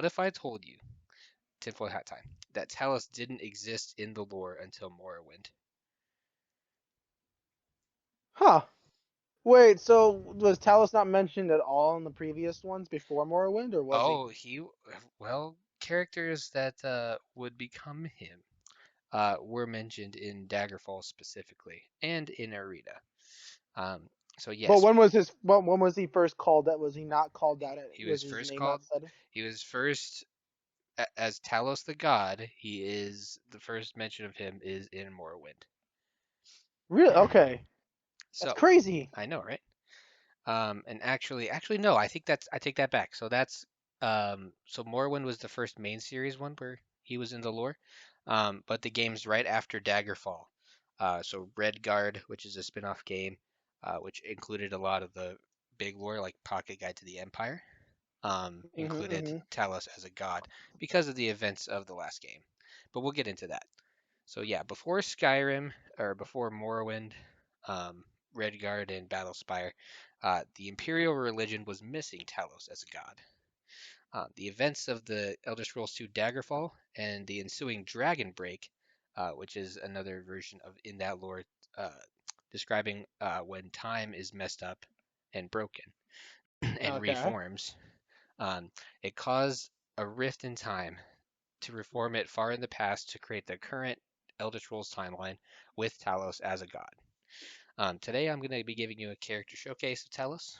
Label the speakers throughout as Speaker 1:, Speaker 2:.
Speaker 1: What if I told you, tinfoil hat time, that Talos didn't exist in the lore until Morrowind?
Speaker 2: Huh. Wait, so was Talos not mentioned at all in the previous ones before Morrowind, or was he?
Speaker 1: Oh, well, characters that would become him were mentioned in Daggerfall specifically and in Arena. Um, so
Speaker 2: But
Speaker 1: yes,
Speaker 2: when was his? When was he first called that? Was he not called that?
Speaker 1: he
Speaker 2: Was
Speaker 1: was
Speaker 2: his
Speaker 1: first
Speaker 2: name not
Speaker 1: called,
Speaker 2: said?
Speaker 1: he was first as Talos the God. He is the first mention of him is in Morrowind.
Speaker 2: Really? Okay, that's
Speaker 1: So
Speaker 2: crazy.
Speaker 1: I know, right? And actually no, I take that back. So that's so Morrowind was the first main series one where he was in the lore. But the game's right after Daggerfall. So Redguard, which is a spin-off game, which included a lot of the big lore like Pocket Guide to the Empire, included
Speaker 2: Hmm.
Speaker 1: Talos as a god because of the events of the last game. But we'll get into that. So yeah, before Skyrim or before Morrowind, um, Redguard and Battlespire, the Imperial religion was missing Talos as a god. The events of the Elder Scrolls II Daggerfall and the ensuing Dragon Break, which is another version of in that lore, uh, describing when time is messed up and broken and
Speaker 2: Okay.
Speaker 1: reforms. Um, it caused a rift in time to reform it far in the past to create the current Elder Scrolls timeline with Talos as a god. Today, I'm going to be giving you a character showcase of Talos,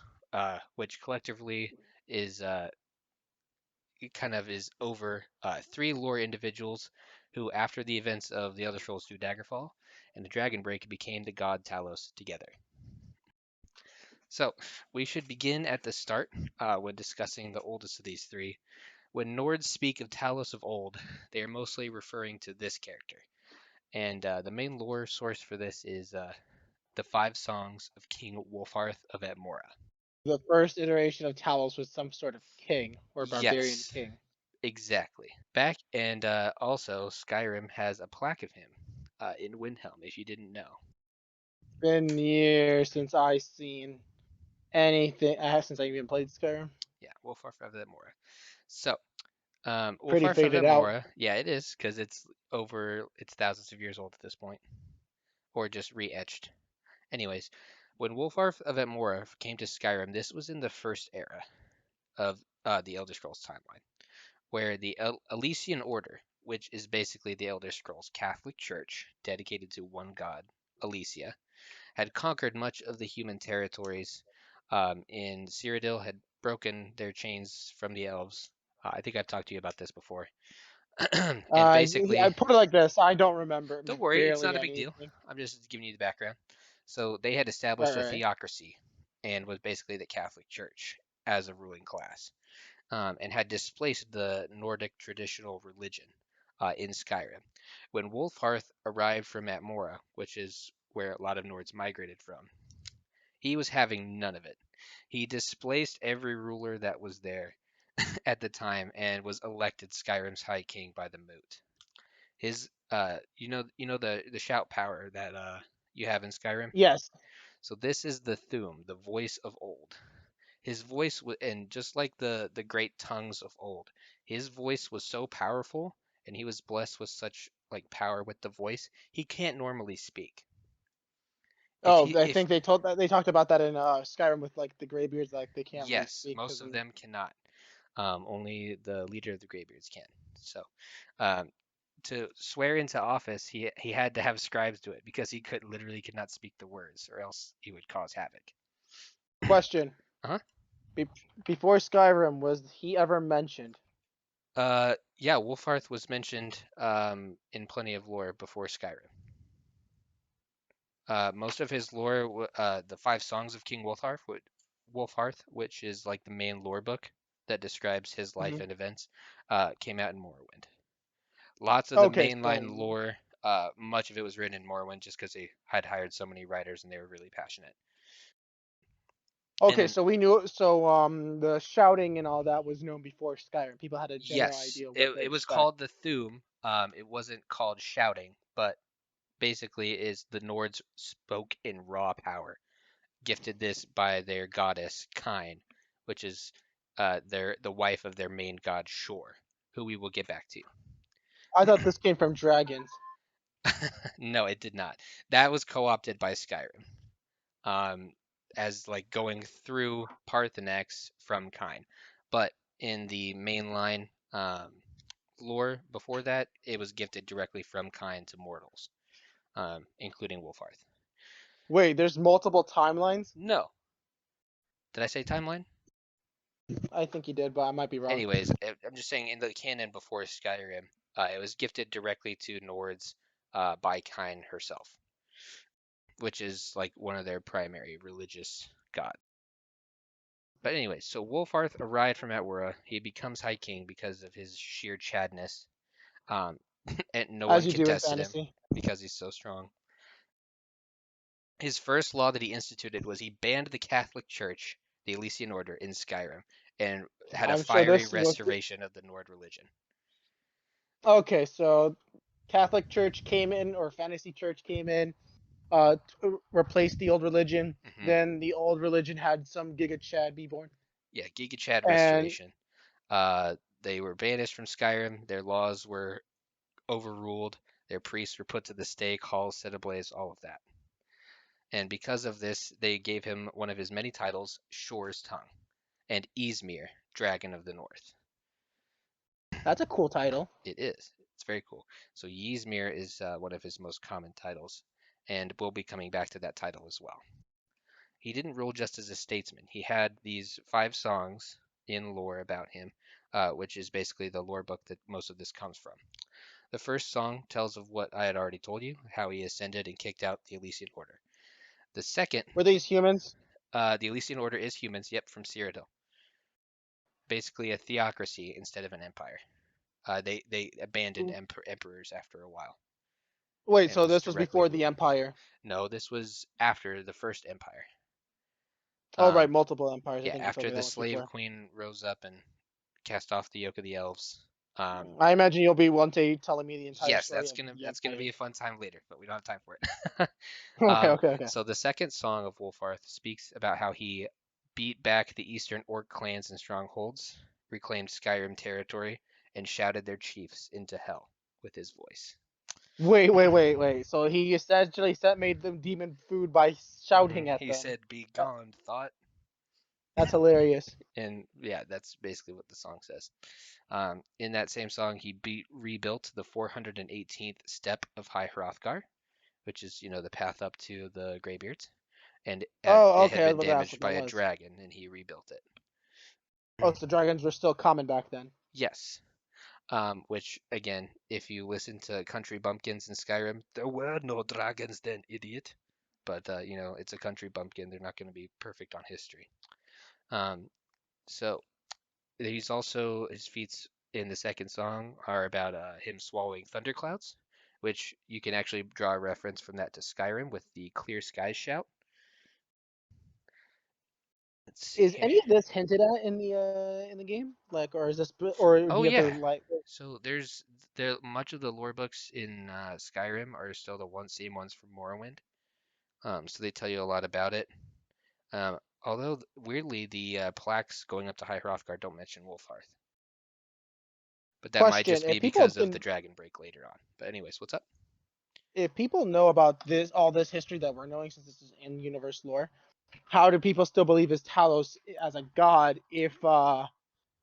Speaker 1: which collectively is kind of is over three lore individuals who, after the events of the Elder Scrolls II Daggerfall and the Dragon Break, became the god Talos together. So, we should begin at the start when discussing the oldest of these three. When Nords speak of Talos of old, they are mostly referring to this character. And the main lore source for this is the five songs of King Wolfarth of Etmora.
Speaker 2: The first iteration of Talos was some sort of king or barbarian
Speaker 1: Yes,
Speaker 2: king.
Speaker 1: exactly. Back and also Skyrim has a plaque of him in Windhelm, if you didn't know.
Speaker 2: Been years since I seen anything. Since I even played Skyrim.
Speaker 1: Yeah, Wolfarth of Etmora. So,
Speaker 2: Pretty
Speaker 1: Wolfarth of
Speaker 2: faded out.
Speaker 1: Etmora, yeah, it is because it's thousands of years old at this point, or just re-etched. Anyways, when Wolfarth of Etmora came to Skyrim, this was in the first era of the Elder Scrolls timeline, where the Elysian Order, which is basically the Elder Scrolls Catholic Church dedicated to one god, Elysia, had conquered much of the human territories in Cyrodiil, had broken their chains from the elves. I think I've talked to you about this before. And
Speaker 2: I
Speaker 1: basically,
Speaker 2: put it like this. I don't remember
Speaker 1: don't worry, it's not
Speaker 2: barely
Speaker 1: a big deal.
Speaker 2: anything.
Speaker 1: I'm just giving you the background. So they had
Speaker 2: Right,
Speaker 1: established a
Speaker 2: right.
Speaker 1: theocracy and was basically the Catholic Church as a ruling class, and had displaced the Nordic traditional religion in Skyrim. When Wolfhearth arrived from Atmora, which is where a lot of Nords migrated from, he was having none of it. He displaced every ruler that was there at the time and was elected Skyrim's High King by the Moot. His, you know the shout power that you have in Skyrim.
Speaker 2: Yes.
Speaker 1: So this is the Thu'um, the voice of old. His voice and just like the great tongues of old, his voice was so powerful, and he was blessed with such like power with the voice. He can't normally speak.
Speaker 2: Oh, I
Speaker 1: If
Speaker 2: think they talked about that in Skyrim with like the Greybeards, like they can't really
Speaker 1: Yes,
Speaker 2: speak
Speaker 1: most
Speaker 2: because
Speaker 1: of
Speaker 2: of.
Speaker 1: them cannot. Only the leader of the Greybeards can. So, um, to swear into office, he had to have scribes do it because he could not speak the words, or else he would cause havoc.
Speaker 2: Question:
Speaker 1: Uh-huh.
Speaker 2: Be- Before Skyrim, was he ever mentioned?
Speaker 1: Yeah, Wolfarth was mentioned in plenty of lore before Skyrim. Most of his lore, the five songs of King Wolfhearth, which is like the main lore book that describes his life
Speaker 2: Hmm.
Speaker 1: and events, came out in Morrowind. Lots of the
Speaker 2: Okay, so
Speaker 1: mainline lore, much of it was written in Morrowind just because they had hired so many writers and they were really passionate. And
Speaker 2: okay,
Speaker 1: then,
Speaker 2: so we knew. So the shouting and all that was known before Skyrim. People had a general
Speaker 1: yes,
Speaker 2: idea what to
Speaker 1: it was
Speaker 2: expect.
Speaker 1: called the Thu'um. It wasn't called shouting, but basically is the Nords spoke in raw power, gifted this by their goddess Kine, which is they're the wife of their main god Shor, who we will get back to.
Speaker 2: I thought this came from dragons.
Speaker 1: No, it did not. That was co-opted by Skyrim, um, as like going through Parthenax from Kine. But in the mainline lore before that, it was gifted directly from Kine to mortals, including Wolfarth.
Speaker 2: Wait, there's multiple timelines?
Speaker 1: No, did I say timeline?
Speaker 2: I think you did, but I might be wrong.
Speaker 1: Anyways, I'm just saying in the canon before Skyrim, it was gifted directly to Nords by Kine herself, which is like one of their primary religious gods. But anyways, so Wolfarth arrived from Atwura. He becomes High King because of his sheer Chadness, um, and no
Speaker 2: As
Speaker 1: one
Speaker 2: you do in
Speaker 1: contested him
Speaker 2: fantasy.
Speaker 1: because he's so strong. His first law that he instituted was he banned the Catholic Church, the Elysian Order, in Skyrim, and had a
Speaker 2: I'm sure
Speaker 1: fiery
Speaker 2: this was
Speaker 1: restoration of the Nord religion.
Speaker 2: okay. So Catholic Church came in, or Fantasy Church came in, replaced the old religion.
Speaker 1: Hmm.
Speaker 2: Then the old religion had some Giga Chad be born,
Speaker 1: Yeah, Giga Chad
Speaker 2: and
Speaker 1: restoration. They were banished from Skyrim. Their laws were overruled. Their priests were put to the stake, halls set ablaze, all of that. And because of this, they gave him one of his many titles, Shor's Tongue, and Ysmir, Dragon of the North.
Speaker 2: that's a cool title.
Speaker 1: It is. It's very cool. So Ysmir is one of his most common titles, and we'll be coming back to that title as well. He didn't rule just as a statesman. He had these 5 songs in lore about him, which is basically the lore book that most of this comes from. The first song tells of what I had already told you, how he ascended and kicked out the Elysian Order. The second,
Speaker 2: Were these humans?
Speaker 1: the Elysian Order is humans, yep, from Cyrodiil. Basically a theocracy instead of an empire. They abandoned emperors after a while
Speaker 2: Wait,
Speaker 1: and
Speaker 2: so
Speaker 1: was
Speaker 2: this was
Speaker 1: directly
Speaker 2: before the
Speaker 1: ruled.
Speaker 2: Empire.
Speaker 1: No, this was after the first empire.
Speaker 2: Oh, right,
Speaker 1: Um,
Speaker 2: multiple empires. I
Speaker 1: yeah,
Speaker 2: think you told
Speaker 1: after
Speaker 2: me
Speaker 1: the
Speaker 2: that once
Speaker 1: slave
Speaker 2: before.
Speaker 1: queen rose up and cast off the yoke of the elves.
Speaker 2: I imagine you'll be one day telling me the entire
Speaker 1: Yes,
Speaker 2: story of the
Speaker 1: that's gonna
Speaker 2: Empire.
Speaker 1: be a fun time later, but we don't have time for it.
Speaker 2: Okay, okay, okay.
Speaker 1: So the second song of Wolfarth speaks about how he beat back the eastern orc clans and strongholds, reclaimed Skyrim territory, and shouted their chiefs into hell with his voice.
Speaker 2: Wait. So he essentially made them demon food by shouting at
Speaker 1: He
Speaker 2: them.
Speaker 1: said, "Be
Speaker 2: Uh,
Speaker 1: gone, thought."
Speaker 2: That's hilarious.
Speaker 1: And yeah, that's basically what the song says. In that same song, he rebuilt the 418th step of High Hrothgar, which is, the path up to the Greybeards, and
Speaker 2: Oh,
Speaker 1: it had
Speaker 2: okay. I was
Speaker 1: been
Speaker 2: about to ask
Speaker 1: damaged
Speaker 2: what
Speaker 1: by
Speaker 2: that
Speaker 1: a
Speaker 2: was.
Speaker 1: dragon, and he rebuilt it.
Speaker 2: Oh, so dragons were still common back then.
Speaker 1: Yes. Which again, if you listen to country bumpkins in Skyrim, there were no dragons then, idiot. But it's a country bumpkin; they're not going to be perfect on history. Um, so he's also his feats in the second song are about him swallowing thunderclouds, which you can actually draw a reference from that to Skyrim with the clear skies shout. Let's see
Speaker 2: Is
Speaker 1: here.
Speaker 2: any of this hinted at in the game? Like, or is this, or do
Speaker 1: Oh
Speaker 2: you have to
Speaker 1: yeah.
Speaker 2: like?
Speaker 1: So there's there much of the lore books in Skyrim are still the same ones from Morrowind. So they tell you a lot about it. Although weirdly the plaques going up to High Hrothgar don't mention Wolfarth, but that might
Speaker 2: Question:
Speaker 1: just be because of the
Speaker 2: in
Speaker 1: dragon break later on. But anyways, what's up?
Speaker 2: if people know about all this history that we're knowing since this is in universe lore, how do people still believe his Talos as a god if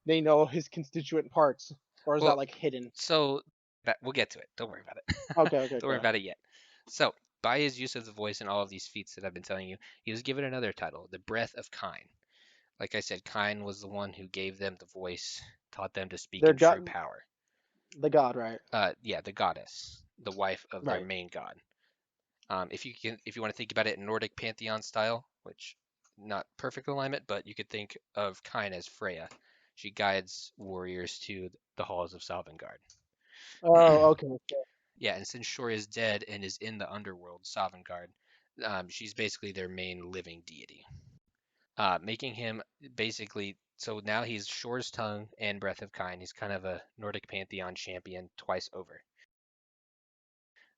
Speaker 2: they know his constituent parts, or is
Speaker 1: Well,
Speaker 2: that like hidden?
Speaker 1: so that we'll get to it. Don't worry about it.
Speaker 2: Okay,
Speaker 1: Don't worry
Speaker 2: okay.
Speaker 1: about it yet. So, by his use of the voice and all of these feats that I've been telling you, he was given another title, the Breath of Kine. Like I said, Kine was the one who gave them the voice, taught them to speak
Speaker 2: They're
Speaker 1: in true
Speaker 2: god,
Speaker 1: power.
Speaker 2: the god, right?
Speaker 1: Yeah, the goddess, the wife of their
Speaker 2: Right.
Speaker 1: main god. If you want to think about it in Nordic pantheon style, which not perfect alignment, but you could think of Kine as Freya. She guides warriors to the halls of Sovngarde.
Speaker 2: Oh, okay.
Speaker 1: Yeah, and since Shore is dead and is in the underworld, Sovngarde, she's basically their main living deity, making him basically. So now he's Shore's tongue and Breath of Kine. He's kind of a Nordic pantheon champion twice over.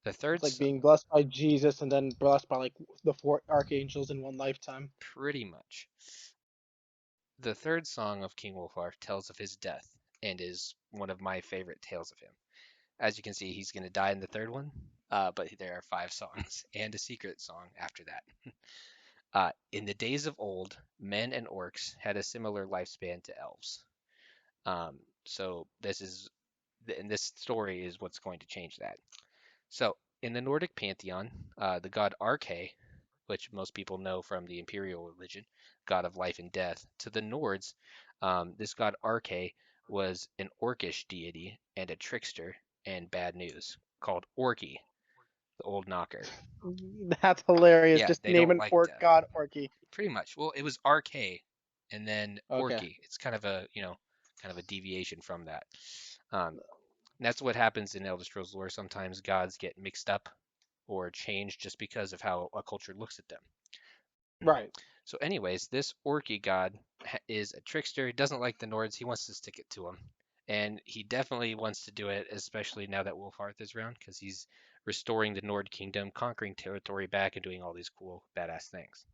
Speaker 1: The
Speaker 2: It's
Speaker 1: third,
Speaker 2: like being blessed by Jesus and then blessed by like the four archangels in one lifetime.
Speaker 1: pretty much. The third song of King Wolfar tells of his death and is one of my favorite tales of him. As you can see, he's going to die in the third one, but there are 5 songs and a secret song after that. In the days of old, men and orcs had a similar lifespan to elves. So and this story is what's going to change that. So in the Nordic pantheon, the god Arche, which most people know from the imperial religion, god of life and death, to the Nords, this god Arche was an orcish deity and a trickster and bad news called Orky, the old knocker.
Speaker 2: That's hilarious.
Speaker 1: Yeah,
Speaker 2: Just
Speaker 1: they
Speaker 2: name
Speaker 1: don't
Speaker 2: an
Speaker 1: like
Speaker 2: orc
Speaker 1: death.
Speaker 2: god Orky.
Speaker 1: Pretty much. Well, it was RK and then
Speaker 2: Okay.
Speaker 1: Orky. It's kind of a deviation from that. Um, and that's what happens in Elder Scrolls lore. Sometimes gods get mixed up or changed just because of how a culture looks at them.
Speaker 2: Right.
Speaker 1: So, anyways, this Orky god is a trickster. He doesn't like the Nords. He wants to stick it to them. And he definitely wants to do it, especially now that Wolfarth is around, because he's restoring the Nord kingdom, conquering territory back, and doing all these cool, badass things.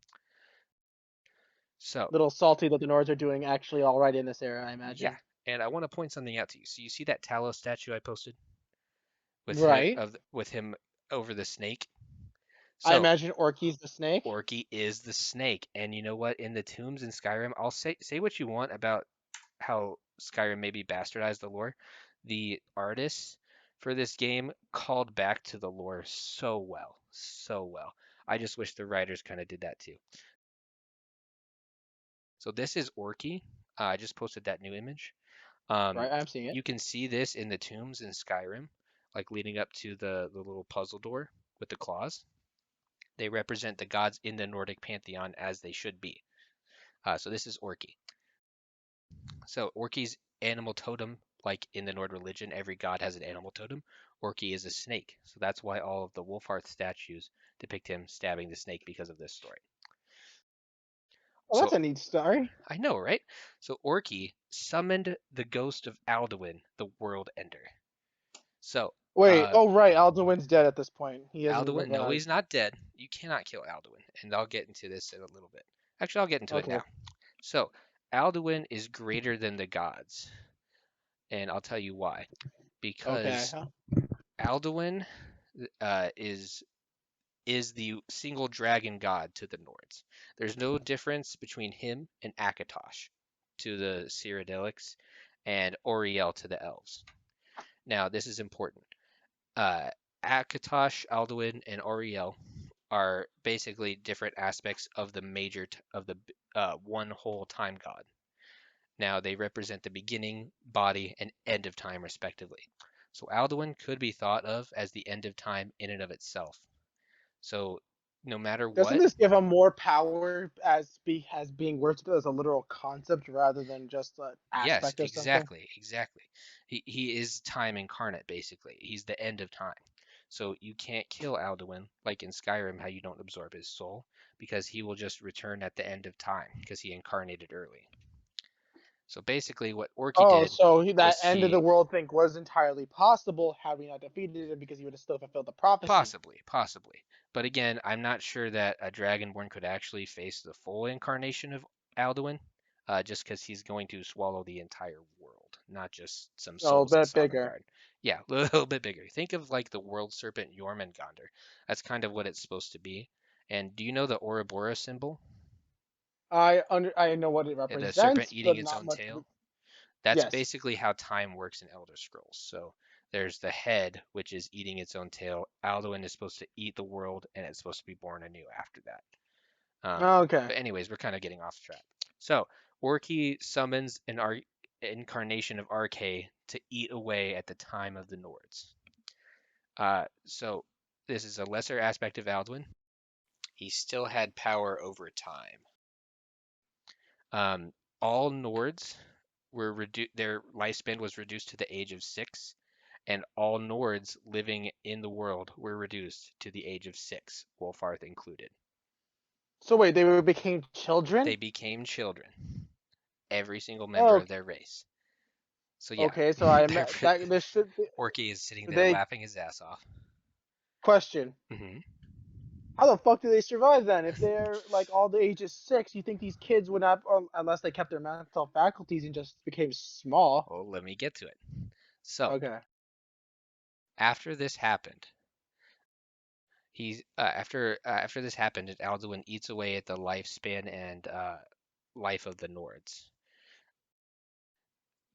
Speaker 1: So,
Speaker 2: Little salty that the Nords are doing actually all right in this era, I
Speaker 1: yeah,
Speaker 2: imagine.
Speaker 1: and I want to point something out to you. So you see that Talos statue I posted
Speaker 2: Right.
Speaker 1: with him over the snake?
Speaker 2: I
Speaker 1: So
Speaker 2: imagine Orky's the snake.
Speaker 1: Orky is the snake, and you know what? In the tombs in Skyrim, I'll say what you want about how Skyrim maybe bastardized the lore. The artists for this game called back to the lore so well, so well. I just wish the writers kind of did that too. So this is Orky. I just posted that new image. Um,
Speaker 2: Right. I'm seeing it.
Speaker 1: you can see this in the tombs in Skyrim, like leading up to the little puzzle door with the claws. They represent the gods in the Nordic pantheon as they should be. So this is Orky. So Orky's animal totem, like in the Nord religion, every god has an animal totem. Orky is a snake, so that's why all of the Wolfhearth statues depict him stabbing the snake because of this story.
Speaker 2: Oh, that's
Speaker 1: So
Speaker 2: a neat story.
Speaker 1: I know, right? So Orky summoned the ghost of Alduin, the World Ender. So
Speaker 2: Wait.
Speaker 1: uh,
Speaker 2: Oh, right. Alduin's dead at this point. He isn't
Speaker 1: Alduin, no,
Speaker 2: revived.
Speaker 1: he's not dead. You cannot kill Alduin, and I'll get into this in a little bit. Actually, I'll get into it
Speaker 2: Okay.
Speaker 1: now. So, Alduin is greater than the gods, and I'll tell you why.
Speaker 2: Okay.
Speaker 1: Because
Speaker 2: Huh?
Speaker 1: Alduin uh, is is the single dragon god to the Nords. There's no difference between him and Akatosh to the Cyrodiilics and Oriel to the elves. Now, this is important. Uh, Akatosh, Alduin, and Oriel are basically different aspects of the of the one whole time god. Now they represent the beginning, body, and end of time respectively. So Alduin could be thought of as the end of time in and of itself. So no matter
Speaker 2: Doesn't
Speaker 1: what,
Speaker 2: this give him more power as being worshipped as a literal concept rather than just an
Speaker 1: yes,
Speaker 2: aspect of something?
Speaker 1: exactly, exactly. He is time incarnate basically. He's the end of time. So you can't kill Alduin like in Skyrim how you don't absorb his soul because he will just return at the end of time because he incarnated early. So basically, what Orky
Speaker 2: Oh,
Speaker 1: did
Speaker 2: so that
Speaker 1: was
Speaker 2: end of the
Speaker 1: he
Speaker 2: world thing was entirely possible had we not defeated him because he would have still fulfilled the prophecy.
Speaker 1: possibly. But again, I'm not sure that a Dragonborn could actually face the full incarnation of Alduin, just because he's going to swallow the entire world, not just some
Speaker 2: A little
Speaker 1: souls in
Speaker 2: bit bigger.
Speaker 1: Sovngarde. Yeah, a little bit bigger. Think of like the world serpent Jormungandr. That's kind of what it's supposed to be. And do you know the Ouroboros symbol?
Speaker 2: I know what it
Speaker 1: The serpent
Speaker 2: represents,
Speaker 1: eating
Speaker 2: but
Speaker 1: its
Speaker 2: not
Speaker 1: own
Speaker 2: much.
Speaker 1: tail? That's
Speaker 2: Yes.
Speaker 1: basically how time works in Elder Scrolls. So there's the head, which is eating its own tail. Alduin is supposed to eat the world, and it's supposed to be born anew after that.
Speaker 2: Okay.
Speaker 1: But anyways, we're kind of getting off track. So Orky summons an incarnation of Arche to eat away at the time of the Nords. So this is a lesser aspect of Alduin. He still had power over time. Um, all Nords were their lifespan was reduced to the age of 6, and all Nords living in the world were reduced to the age of 6, Wolfarth included.
Speaker 2: So wait, they became
Speaker 1: They
Speaker 2: children?
Speaker 1: became children, every single member
Speaker 2: Oh,
Speaker 1: of their race. So yeah,
Speaker 2: okay. So I
Speaker 1: they're
Speaker 2: met that this should be
Speaker 1: Orky is sitting there
Speaker 2: they
Speaker 1: laughing his ass off.
Speaker 2: question.
Speaker 1: Hmm.
Speaker 2: How the fuck do they survive then? If they're like all the age is 6, you think these kids would not, unless they kept their mental faculties and just became small.
Speaker 1: Well, let me get to it. So,
Speaker 2: Okay.
Speaker 1: after this happened, after this happened, Alduin eats away at the lifespan and life of the Nords.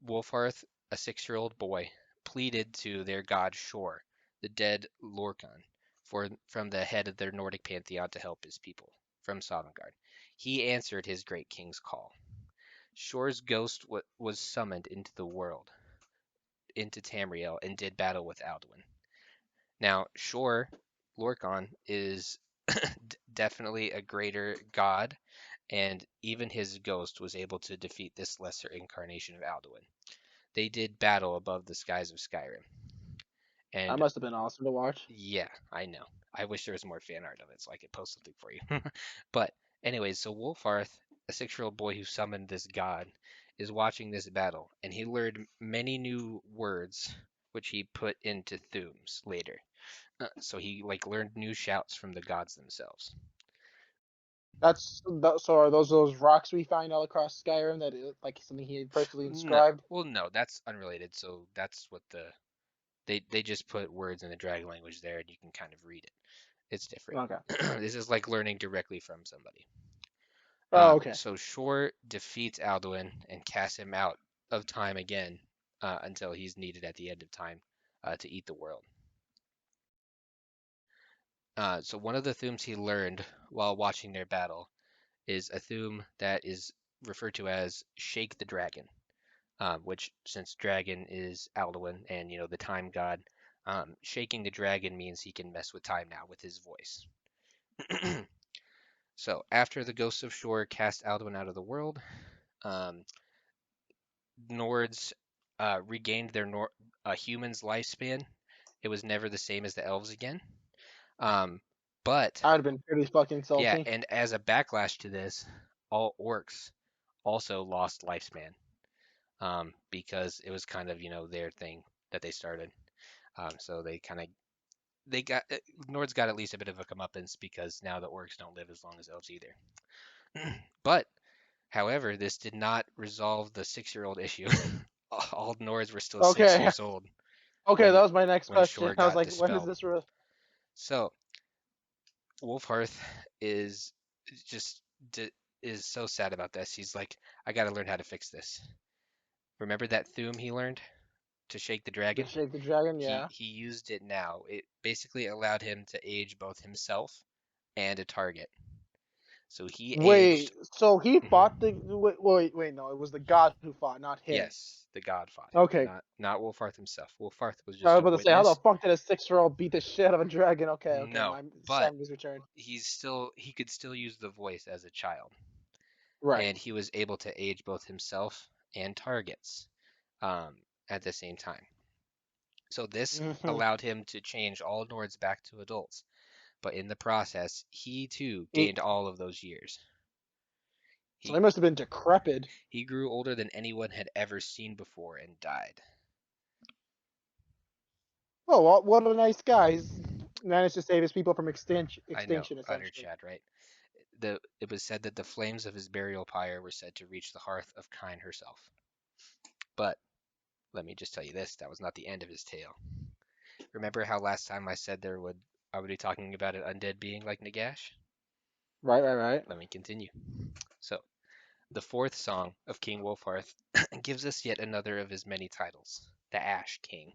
Speaker 1: Wolfarth, a 6-year-old boy, pleaded to their god Shor, the dead Lorcan, from the head of their Nordic pantheon to help his people from Sovngarde. He answered his great king's call. Shor's ghost was summoned into the world, into Tamriel, and did battle with Alduin. Now, Shor, Lorcan, is definitely a greater god, and even his ghost was able to defeat this lesser incarnation of Alduin. They did battle above the skies of Skyrim.
Speaker 2: That
Speaker 1: And
Speaker 2: must have been awesome to watch.
Speaker 1: yeah, I know. I wish there was more fan art of it so I could post something for you. But anyways, so Wolfarth, a 6-year-old boy who summoned this god, is watching this battle, and he learned many new words which he put into Thumes later. So he like learned new shouts from the gods themselves.
Speaker 2: So are those rocks we find all across Skyrim that like something he personally
Speaker 1: No,
Speaker 2: inscribed?
Speaker 1: well, no, that's unrelated. So that's what they just put words in the dragon language there, and you can kind of read it. It's different.
Speaker 2: Okay.
Speaker 1: This is like learning directly from somebody.
Speaker 2: Oh, okay.
Speaker 1: So Shor defeats Alduin and casts him out of time again until he's needed at the end of time to eat the world. So one of the Thumes he learned while watching their battle is a Thume that is referred to as Shake the Dragon, which since dragon is Alduin and the time god, shaking the dragon means he can mess with time now with his voice. So after the ghosts of Shor cast Alduin out of the world, um, Nords regained their humans' lifespan. It was never the same as the elves again. Um, but
Speaker 2: That would have been pretty fucking
Speaker 1: yeah,
Speaker 2: salty.
Speaker 1: and as a backlash to this, all orcs also lost lifespan because it was kind of their thing that they started. So they kind of they got Nords got at least a bit of a comeuppance because now the orcs don't live as long as elves either. But however, this did not resolve the 6-year-old issue. All Nords were still six
Speaker 2: Okay.
Speaker 1: years old
Speaker 2: Okay,
Speaker 1: when
Speaker 2: that was my next
Speaker 1: when
Speaker 2: question.
Speaker 1: Shor
Speaker 2: I was
Speaker 1: got
Speaker 2: like, when is
Speaker 1: dispelled.
Speaker 2: this real?
Speaker 1: So Wolfhearth is just is so sad about this. He's like, I got to learn how to fix this. Remember that Thume he learned to shake the
Speaker 2: The
Speaker 1: dragon?
Speaker 2: Shake the Dragon,
Speaker 1: He
Speaker 2: yeah.
Speaker 1: he used it now. It basically allowed him to age both himself and a target. So he
Speaker 2: Wait,
Speaker 1: aged.
Speaker 2: so he
Speaker 1: Mhm.
Speaker 2: fought the wait, no, it was the god who fought, not him.
Speaker 1: Yes, the god fought him,
Speaker 2: Okay.
Speaker 1: not Wolfarth himself. Wolfarth was
Speaker 2: I
Speaker 1: just
Speaker 2: was
Speaker 1: a
Speaker 2: about to say, how the
Speaker 1: witness.
Speaker 2: fuck did a 6-year-old beat the shit out of a dragon? Okay, okay,
Speaker 1: No,
Speaker 2: my
Speaker 1: but
Speaker 2: sanity returned.
Speaker 1: he could still use the voice as a child,
Speaker 2: Right.
Speaker 1: and he was able to age both himself and targets um, at the same time. So this
Speaker 2: Hmm.
Speaker 1: allowed him to change all Nords back to adults, but in the process, he too
Speaker 2: He,
Speaker 1: gained all of those years.
Speaker 2: so he
Speaker 1: He
Speaker 2: must have been decrepit.
Speaker 1: he grew older than anyone had ever seen before and died.
Speaker 2: Oh, what a nice guy. He's managed to save his people from
Speaker 1: I know,
Speaker 2: extinction,
Speaker 1: utter
Speaker 2: essentially.
Speaker 1: Chad, right? It was said that the flames of his burial pyre were said to reach the hearth of Kine herself. But let me just tell you this, that was not the end of his tale. Remember how last time I would be talking about an undead being like Nagash?
Speaker 2: Right, right, right.
Speaker 1: Let me continue. So, the fourth song of King Wolfhearth gives us yet another of his many titles, the Ash King.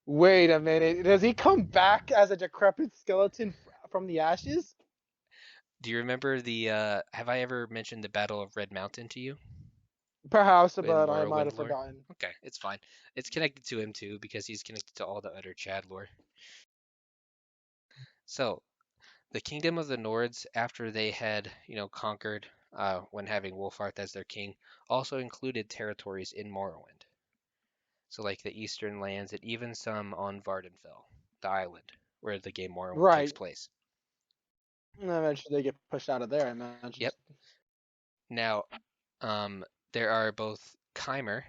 Speaker 2: Wait a minute. Does he come back as a decrepit skeleton from the ashes?
Speaker 1: Do you remember have I ever mentioned the Battle of Red Mountain to you
Speaker 2: Perhaps,
Speaker 1: in
Speaker 2: but I might
Speaker 1: Morrowind
Speaker 2: have
Speaker 1: lore?
Speaker 2: forgotten.
Speaker 1: Okay, it's fine. It's connected to him too because he's connected to all the utter Chad lore. So, the kingdom of the Nords, after they had, conquered when having Wolfarth as their king, also included territories in Morrowind. So, like the eastern lands and even some on Vardenfell, the island where the game Morrowind takes
Speaker 2: Right.
Speaker 1: place.
Speaker 2: Eventually they get pushed out of there, I imagine.
Speaker 1: Yep. Now, there are both Chimer,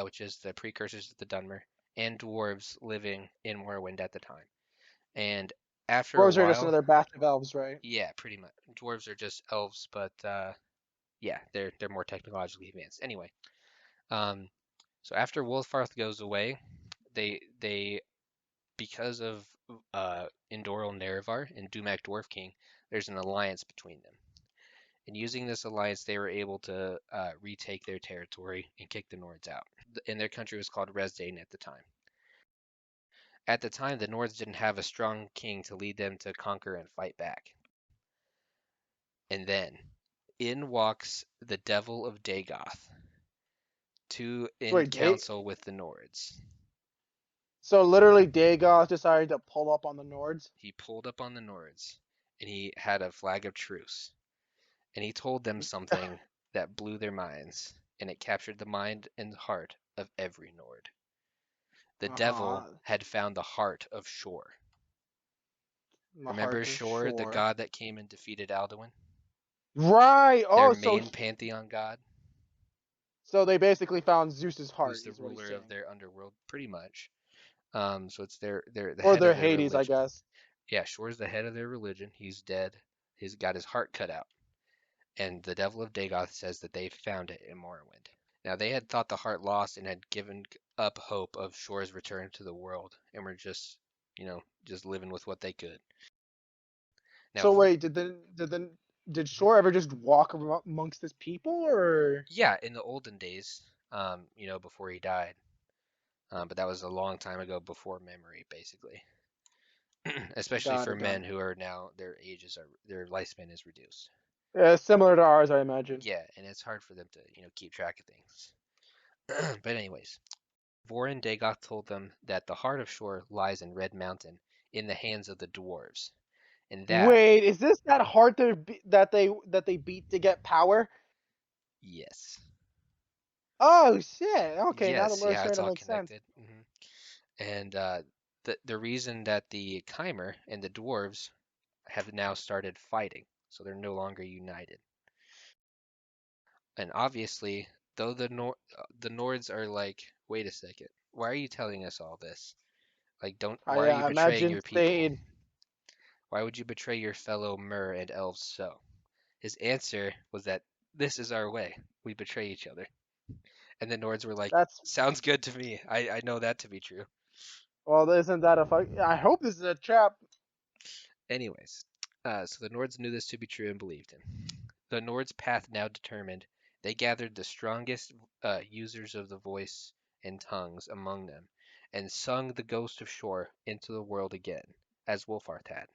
Speaker 1: which is the precursors of the Dunmer, and dwarves living in Morrowind at the time. And after a
Speaker 2: Dwarves are just
Speaker 1: while,
Speaker 2: another batch of elves, right?
Speaker 1: yeah, pretty much. Dwarves are just elves, but yeah, they're more technologically advanced. Anyway, um, so after Wolfarth goes away, they because of Indoril Nerevar and Dumak Dwarf King, there's an alliance between them. And using this alliance, they were able to retake their territory and kick the Nords out. And their country was called Resdayn at the time. At the time, the Nords didn't have a strong king to lead them to conquer and fight back. And then in walks the Devil of Dagoth to
Speaker 2: So
Speaker 1: in
Speaker 2: wait,
Speaker 1: council with the Nords.
Speaker 2: so literally Dagoth decided to pull up on the Nords.
Speaker 1: He pulled up on the Nords and he had a flag of truce. And he told them something that blew their minds, and it captured the mind and heart of every Nord. The
Speaker 2: Uh-huh.
Speaker 1: devil had found the heart of Shor.
Speaker 2: The
Speaker 1: Remember
Speaker 2: heart of
Speaker 1: Shor, the
Speaker 2: Shore.
Speaker 1: god that came and defeated Alduin?
Speaker 2: Right.
Speaker 1: Their
Speaker 2: Oh,
Speaker 1: main pantheon god,
Speaker 2: so they basically found Zeus's
Speaker 1: who's
Speaker 2: heart,
Speaker 1: the
Speaker 2: is what he's
Speaker 1: ruler of
Speaker 2: saying,
Speaker 1: their underworld, pretty much. So it's their the
Speaker 2: or
Speaker 1: head
Speaker 2: their
Speaker 1: of their
Speaker 2: Hades, I
Speaker 1: religion.
Speaker 2: guess.
Speaker 1: Yeah, Shor's the head of their religion. He's dead. He's got his heart cut out. And the Devil of Dagoth says that they found it in Morrowind. Now they had thought the heart lost and had given up hope of Shor's return to the world, and were just, just living with what they could. Now,
Speaker 2: So wait, did Shore ever just walk amongst his people, or?
Speaker 1: yeah, in the olden days, before he died, but that was a long time ago before memory, basically. Especially
Speaker 2: Got
Speaker 1: for
Speaker 2: it, got
Speaker 1: men
Speaker 2: it.
Speaker 1: who are now their lifespan is reduced.
Speaker 2: Similar to ours, I imagine.
Speaker 1: Yeah, and it's hard for them to keep track of things. But anyways, Vorin Dagoth told them that the heart of Shor lies in Red Mountain in the hands of the dwarves, and that,
Speaker 2: Wait, is this that heart that they beat to get power?
Speaker 1: yes,
Speaker 2: Oh shit! Okay, now the
Speaker 1: yes,
Speaker 2: lore's
Speaker 1: yeah, it's
Speaker 2: starting to
Speaker 1: all
Speaker 2: make sense.
Speaker 1: connected. And the reason that the Chimer and the dwarves have now started fighting, so they're no longer united. And obviously, though the Nords are like, wait a second, why are you telling us all this? Like, don't, why
Speaker 2: I
Speaker 1: are you betraying
Speaker 2: imagine
Speaker 1: your people?
Speaker 2: Thane.
Speaker 1: Why would you betray your fellow Mer and elves so? His answer was that this is our way. We betray each other. And the Nords were like,
Speaker 2: That's
Speaker 1: sounds good to me. I know that to be true.
Speaker 2: well, isn't that a fuck? I hope this is a trap.
Speaker 1: Anyways, so the Nords knew this to be true and believed him. The Nords' path now determined, they gathered the strongest users of the voice and tongues among them, and sung the Ghost of Shore into the world again, as Wolfarth had.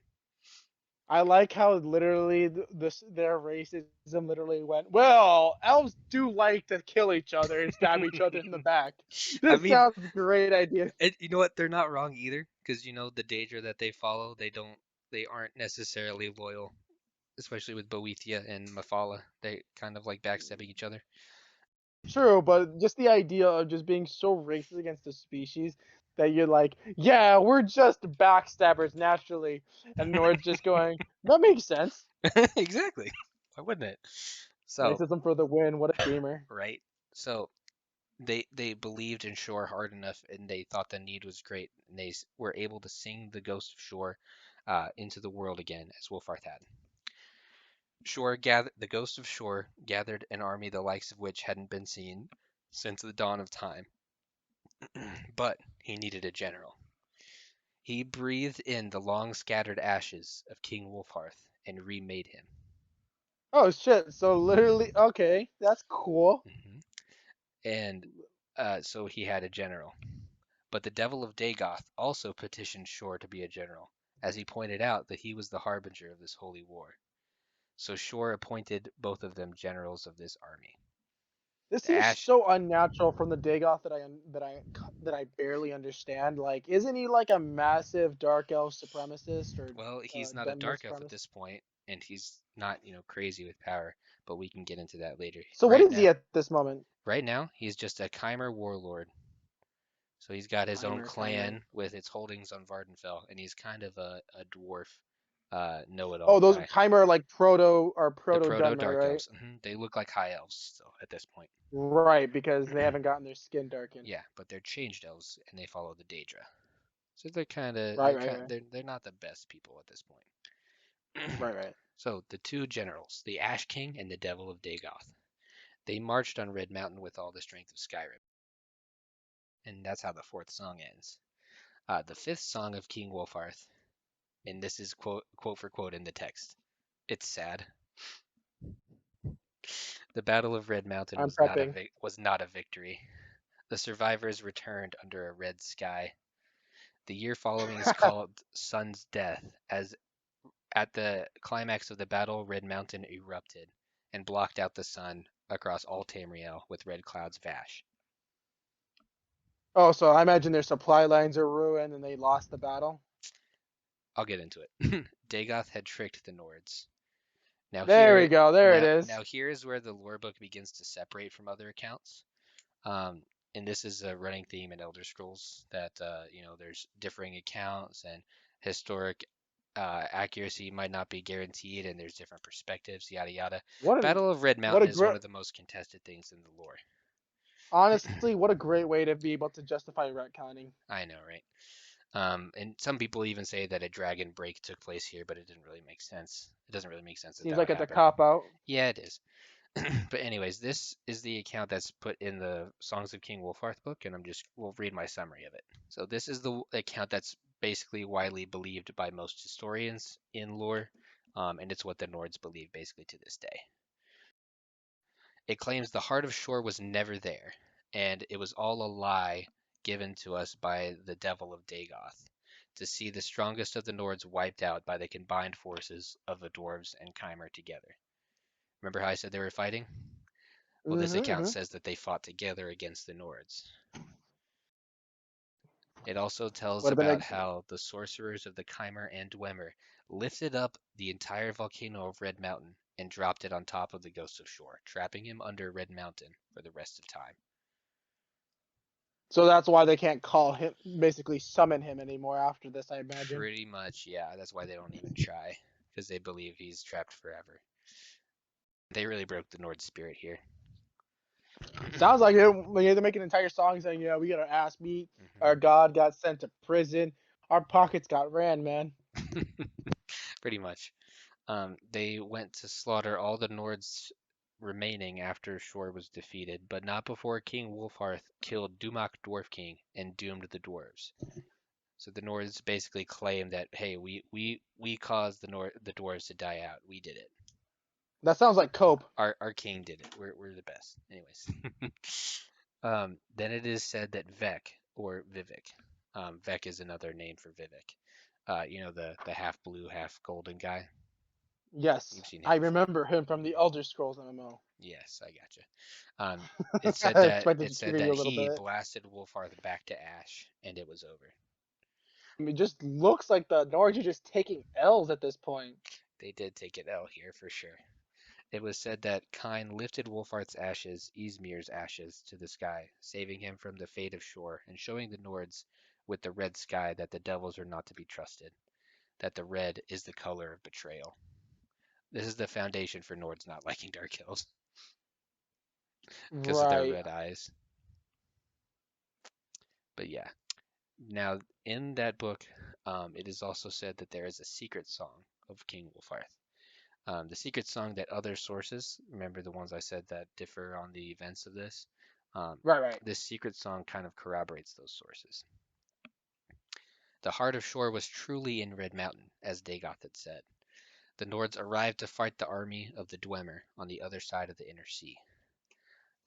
Speaker 2: I like how literally their racism literally went. Well, elves do like to kill each other and stab each other in the back.
Speaker 1: I
Speaker 2: This
Speaker 1: mean,
Speaker 2: sounds a great idea.
Speaker 1: you know what? They're not wrong either, because the Daedra that they follow, they aren't necessarily loyal, especially with Boethia and Mephala. They kind of like backstabbing each other.
Speaker 2: True, but just the idea of just being so racist against the species that you're like, yeah, we're just backstabbers naturally, and Nord's just going, that makes sense.
Speaker 1: Exactly. Why wouldn't it? So,
Speaker 2: Racism for the win. What a gamer.
Speaker 1: right. So they believed in Shore hard enough, and they thought the need was great, and they were able to sing the Ghost of Shore into the world again, as Wolfarth had. The Ghost of Shore gathered an army the likes of which hadn't been seen since the dawn of time, but he needed a general. He breathed in the long scattered ashes of King Wolfhearth and remade him.
Speaker 2: Oh shit! So literally, okay, that's cool.
Speaker 1: Mhm. And so he had a general. But the Devil of Dagoth also petitioned Shor to be a general, as he pointed out that he was the harbinger of this holy war. So Shor appointed both of them generals of this army.
Speaker 2: This
Speaker 1: The
Speaker 2: seems
Speaker 1: Ash,
Speaker 2: so unnatural from the Dagoth that I barely understand. Like, isn't he like a massive dark elf supremacist or
Speaker 1: well, he's not a
Speaker 2: Dunmer
Speaker 1: dark elf at
Speaker 2: supremacist?
Speaker 1: this point, and he's not, crazy with power, but we can get into that later.
Speaker 2: So what is he at this moment?
Speaker 1: Right now, he's just a Chimer warlord. So he's got his own
Speaker 2: Chimer.
Speaker 1: clan with its holdings on Vardenfell, and he's kind of a dwarf know-it-all
Speaker 2: Oh, those
Speaker 1: guy.
Speaker 2: Chimer are like
Speaker 1: The
Speaker 2: proto
Speaker 1: proto
Speaker 2: Dunmer,
Speaker 1: dark
Speaker 2: right?
Speaker 1: elves. They look like high elves still at this point.
Speaker 2: Right, because they haven't gotten their skin darkened.
Speaker 1: Yeah, but they're changed elves and they follow the Daedra. So they're kind of
Speaker 2: Right, right, right,
Speaker 1: they're not the best people at this point.
Speaker 2: right, right.
Speaker 1: So the two generals, the Ash King and the Devil of Dagoth, they marched on Red Mountain with all the strength of Skyrim, and that's how the fourth song ends. The fifth song of King Wolfarth, and this is quote for quote in the text. It's sad. The Battle of Red Mountain
Speaker 2: I'm prepping.
Speaker 1: was not a victory. The survivors returned under a red sky. The year following is called Sun's Death, as at the climax of the battle, Red Mountain erupted and blocked out the sun across all Tamriel with red clouds vash.
Speaker 2: Oh, so I imagine their supply lines are ruined and they lost the battle.
Speaker 1: I'll get into it. Dagoth had tricked the Nords.
Speaker 2: There we go. There it is.
Speaker 1: Now here is where the lore book begins to separate from other accounts. Um, and this is a running theme in Elder Scrolls that there's differing accounts and historic accuracy might not be guaranteed, and there's different perspectives, yada yada.
Speaker 2: What a
Speaker 1: Battle of Red
Speaker 2: what
Speaker 1: Mountain
Speaker 2: a
Speaker 1: is one
Speaker 2: great
Speaker 1: of the most contested things in the lore.
Speaker 2: honestly, what a great way to be able to justify retconning.
Speaker 1: I know, right? And some people even say that a dragon break took place here, but it didn't really make sense. It doesn't really make sense that
Speaker 2: Seems
Speaker 1: that would
Speaker 2: like it's a
Speaker 1: happen.
Speaker 2: cop out.
Speaker 1: Yeah, it is. But anyways, this is the account that's put in the Songs of King Wolfarth book, and we'll read my summary of it. So this is the account that's basically widely believed by most historians in lore, and it's what the Nords believe basically to this day. It claims the Heart of Shore was never there, and it was all a lie given to us by the Devil of Dagoth, to see the strongest of the Nords wiped out by the combined forces of the dwarves and Chimer together. Remember how I said they were fighting? Well, this account
Speaker 2: Mm-hmm.
Speaker 1: says that they fought together against the Nords. It also tells
Speaker 2: Would have been
Speaker 1: about
Speaker 2: a
Speaker 1: how the sorcerers of the Chimer and Dwemer lifted up the entire volcano of Red Mountain and dropped it on top of the Ghost of Shore, trapping him under Red Mountain for the rest of time.
Speaker 2: so that's why they can't call him, basically summon him anymore after this, I imagine.
Speaker 1: Pretty much, yeah. That's why they don't even try, because they believe he's trapped forever. They really broke the Nord spirit here.
Speaker 2: Sounds like it. When they make an entire song saying, "Yeah, we got our ass beat, our god got sent to prison, our pockets got ran, man."
Speaker 1: Pretty much. They went to slaughter all the Nords remaining after Shor was defeated, but not before King Wolfhearth killed Dumak Dwarf King and doomed the dwarves. So the Nords basically claim that, hey, we caused the dwarves to die out. We did it.
Speaker 2: That sounds like cope.
Speaker 1: Our king did it. We're the best. Anyways. Then it is said that Vec or Vivek, Vec is another name for Vivek. The half blue, half golden guy.
Speaker 2: Yes,
Speaker 1: You've seen him
Speaker 2: I
Speaker 1: before.
Speaker 2: remember him from the Elder Scrolls MMO.
Speaker 1: Yes, I gotcha. It said
Speaker 2: I
Speaker 1: that
Speaker 2: expected to trigger you a little
Speaker 1: he
Speaker 2: bit.
Speaker 1: blasted Wolfarth back to ash, and it was over.
Speaker 2: I mean, just looks like the Norwich are just taking L's at this point.
Speaker 1: They did take an L here for sure. It was said that Kine lifted Wolfarth's ashes, Ysmir's ashes, to the sky, saving him from the fate of Shor, and showing the Nords with the red sky that the devils are not to be trusted, that the red is the color of betrayal. This is the foundation for Nords not liking Dark Elves, because of their
Speaker 2: Right.
Speaker 1: red eyes. But yeah, now in that book, it is also said that there is a secret song of King Wolfarth. The secret song that other sources, remember the ones I said that differ on the events of this, um,
Speaker 2: Right, right.
Speaker 1: this secret song kind of corroborates those sources. The heart of Shor was truly in Red Mountain, as Dagoth had said. The Nords arrived to fight the army of the Dwemer on the other side of the Inner Sea.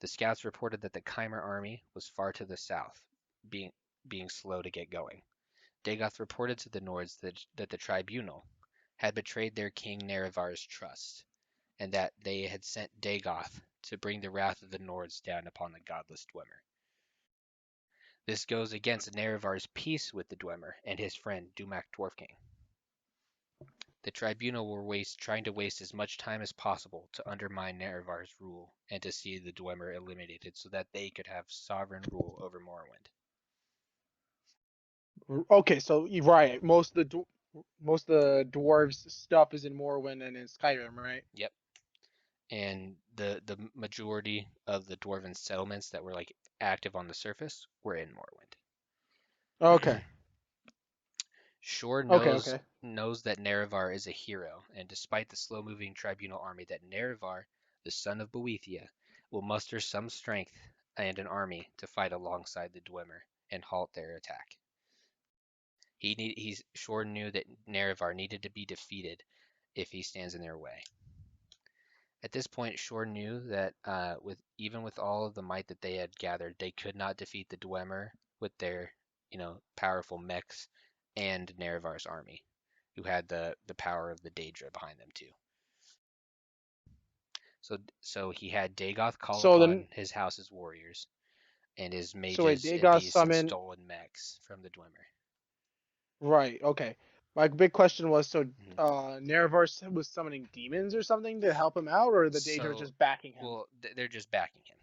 Speaker 1: The scouts reported that the Chimer army was far to the south, being being slow to get going. Dagoth reported to the Nords that the tribunal had betrayed their king Nerevar's trust, and that they had sent Dagoth to bring the wrath of the Nords down upon the godless Dwemer. This goes against Nerevar's peace with the Dwemer and his friend Dumak Dwarfking. The tribunal were trying to waste as much time as possible to undermine Nerevar's rule and to see the Dwemer eliminated so that they could have sovereign rule over Morrowind.
Speaker 2: Okay, so you're right. Most of the dwarves stuff is in Morrowind and in Skyrim, right?
Speaker 1: Yep. And the majority of the dwarven settlements that were like active on the surface were in Morrowind.
Speaker 2: Okay.
Speaker 1: Shor
Speaker 2: Okay,
Speaker 1: knows
Speaker 2: okay.
Speaker 1: knows that Nerevar is a hero, and despite the slow-moving tribunal army, that Nerevar, the son of Boethia, will muster some strength and an army to fight alongside the Dwemer and halt their attack. Shor knew that Nerevar needed to be defeated if he stands in their way. At this point, Shor knew that with all of the might that they had gathered, they could not defeat the Dwemer with their, powerful mechs and Nerevar's army, who had the power of the Daedra behind them too. So he had Dagoth call
Speaker 2: So then,
Speaker 1: upon his house's warriors and his
Speaker 2: so wait,
Speaker 1: mages
Speaker 2: they
Speaker 1: and
Speaker 2: got
Speaker 1: beasts and
Speaker 2: summoned.
Speaker 1: stolen mechs from the Dwemer.
Speaker 2: Right. Okay. My big question was, so
Speaker 1: Mhm.
Speaker 2: Nerevar was summoning demons or something to help him out, or the Daedra
Speaker 1: So,
Speaker 2: just backing him?
Speaker 1: well, they're just backing him,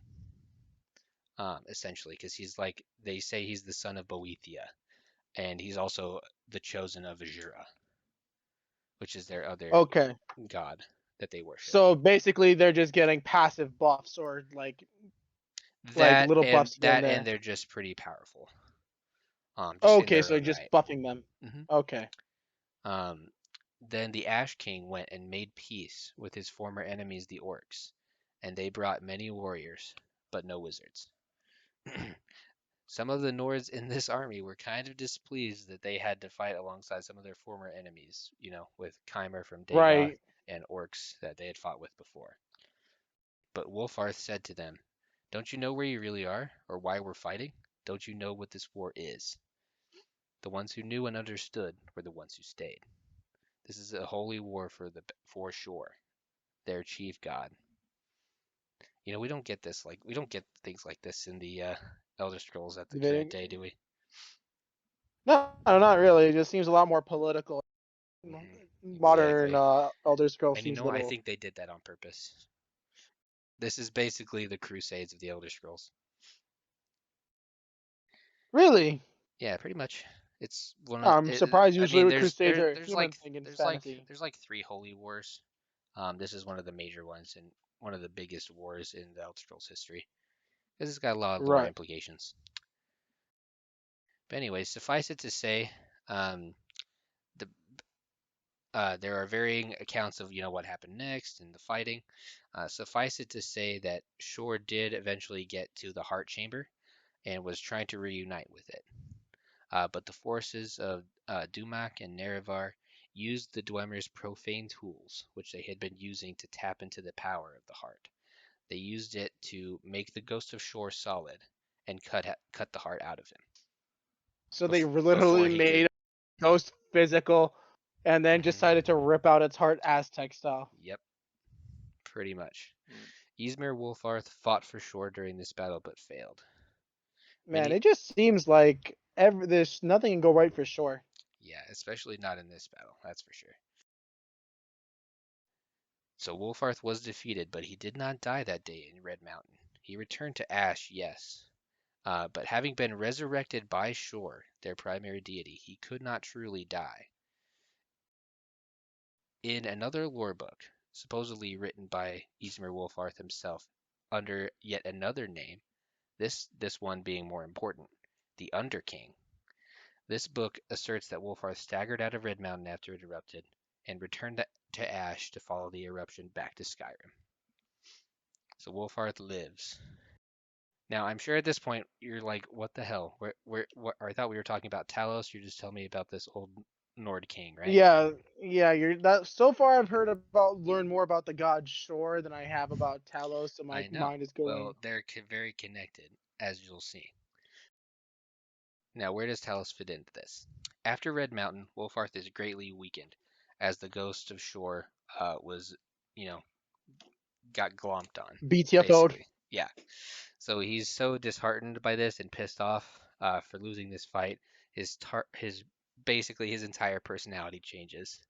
Speaker 1: essentially, because he's like they say he's the son of Boethia, and he's also the chosen of Azura, which is their other
Speaker 2: Okay.
Speaker 1: god that they worship.
Speaker 2: So basically, they're just getting passive buffs or like
Speaker 1: That
Speaker 2: little
Speaker 1: and
Speaker 2: buffs here and
Speaker 1: that and
Speaker 2: there.
Speaker 1: they're just pretty powerful, just in
Speaker 2: Okay,
Speaker 1: their
Speaker 2: so
Speaker 1: own
Speaker 2: just
Speaker 1: right.
Speaker 2: buffing them.
Speaker 1: hmm
Speaker 2: Okay.
Speaker 1: Um, then the Ash King went and made peace with his former enemies, the Orcs, and they brought many warriors, but no wizards. Some of the Nords in this army were kind of displeased that they had to fight alongside some of their former enemies, with Chimer from Dagoth
Speaker 2: Right.
Speaker 1: and orcs that they had fought with before. But Wolfarth said to them, "Don't you know where you really are, or why we're fighting? Don't you know what this war is? The ones who knew and understood were the ones who stayed. This is a holy war for Shor, their chief god. We don't get things like this in the Elder Scrolls at the current day, do we?
Speaker 2: No, not really. It just seems a lot more political. Modern
Speaker 1: Exactly.
Speaker 2: Elder Scrolls
Speaker 1: And
Speaker 2: seems a
Speaker 1: I
Speaker 2: little.
Speaker 1: think they did that on purpose. This is basically the Crusades of the Elder Scrolls.
Speaker 2: Really?
Speaker 1: Yeah, pretty much. It's one of
Speaker 2: I'm surprised.
Speaker 1: I
Speaker 2: Usually,
Speaker 1: mean,
Speaker 2: the Crusades are a
Speaker 1: there's
Speaker 2: human thing in fantasy.
Speaker 1: there's like three holy wars. This is one of the major ones and one of the biggest wars in the Elder Scrolls history. This has got a lot of lore
Speaker 2: Right.
Speaker 1: implications. But anyway, suffice it to say, um, the there are varying accounts of what happened next and the fighting. Suffice it to say that Shor did eventually get to the Heart Chamber and was trying to reunite with it. But the forces of Dumak and Nerevar used the Dwemer's profane tools, which they had been using to tap into the power of the heart. They used it to make the ghost of Shor solid and cut the heart out of him
Speaker 2: So they
Speaker 1: before
Speaker 2: literally
Speaker 1: he could.
Speaker 2: made Ghost physical, and then
Speaker 1: hmm
Speaker 2: decided to rip out its heart Aztec style.
Speaker 1: Yep, pretty much. Ysmir Wolfarth fought for Shor during this battle but failed.
Speaker 2: Man,
Speaker 1: Many,
Speaker 2: it just seems like there's nothing can go right for sure.
Speaker 1: yeah, especially not in this battle, that's for sure. So Wolfarth was defeated, but he did not die that day in Red Mountain. He returned to Ash, yes, but having been resurrected by Shor, their primary deity, he could not truly die. In another lore book, supposedly written by Ysmir Wolfarth himself under yet another name, this one being more important, the Underking. This book asserts that Wolfarth staggered out of Red Mountain after it erupted and returned to Ash to follow the eruption back to Skyrim. So Wolfarth lives. Now, I'm sure at this point you're like, what the hell? What, I thought we were talking about Talos. You're just telling me about this old Nord king, right?
Speaker 2: Yeah, yeah. You're that. So far, I've learned more about the god Shore than I have about Talos. So my
Speaker 1: I know.
Speaker 2: mind is
Speaker 1: Well,
Speaker 2: going.
Speaker 1: they're very connected, as you'll see. Now, where does Talos fit into this? After Red Mountain, Wolfarth is greatly weakened, as the ghost of Shore was, you know, got glomped on,
Speaker 2: BTFO'd.
Speaker 1: basically. Yeah. So he's so disheartened by this and pissed off for losing this fight. His basically his entire personality changes,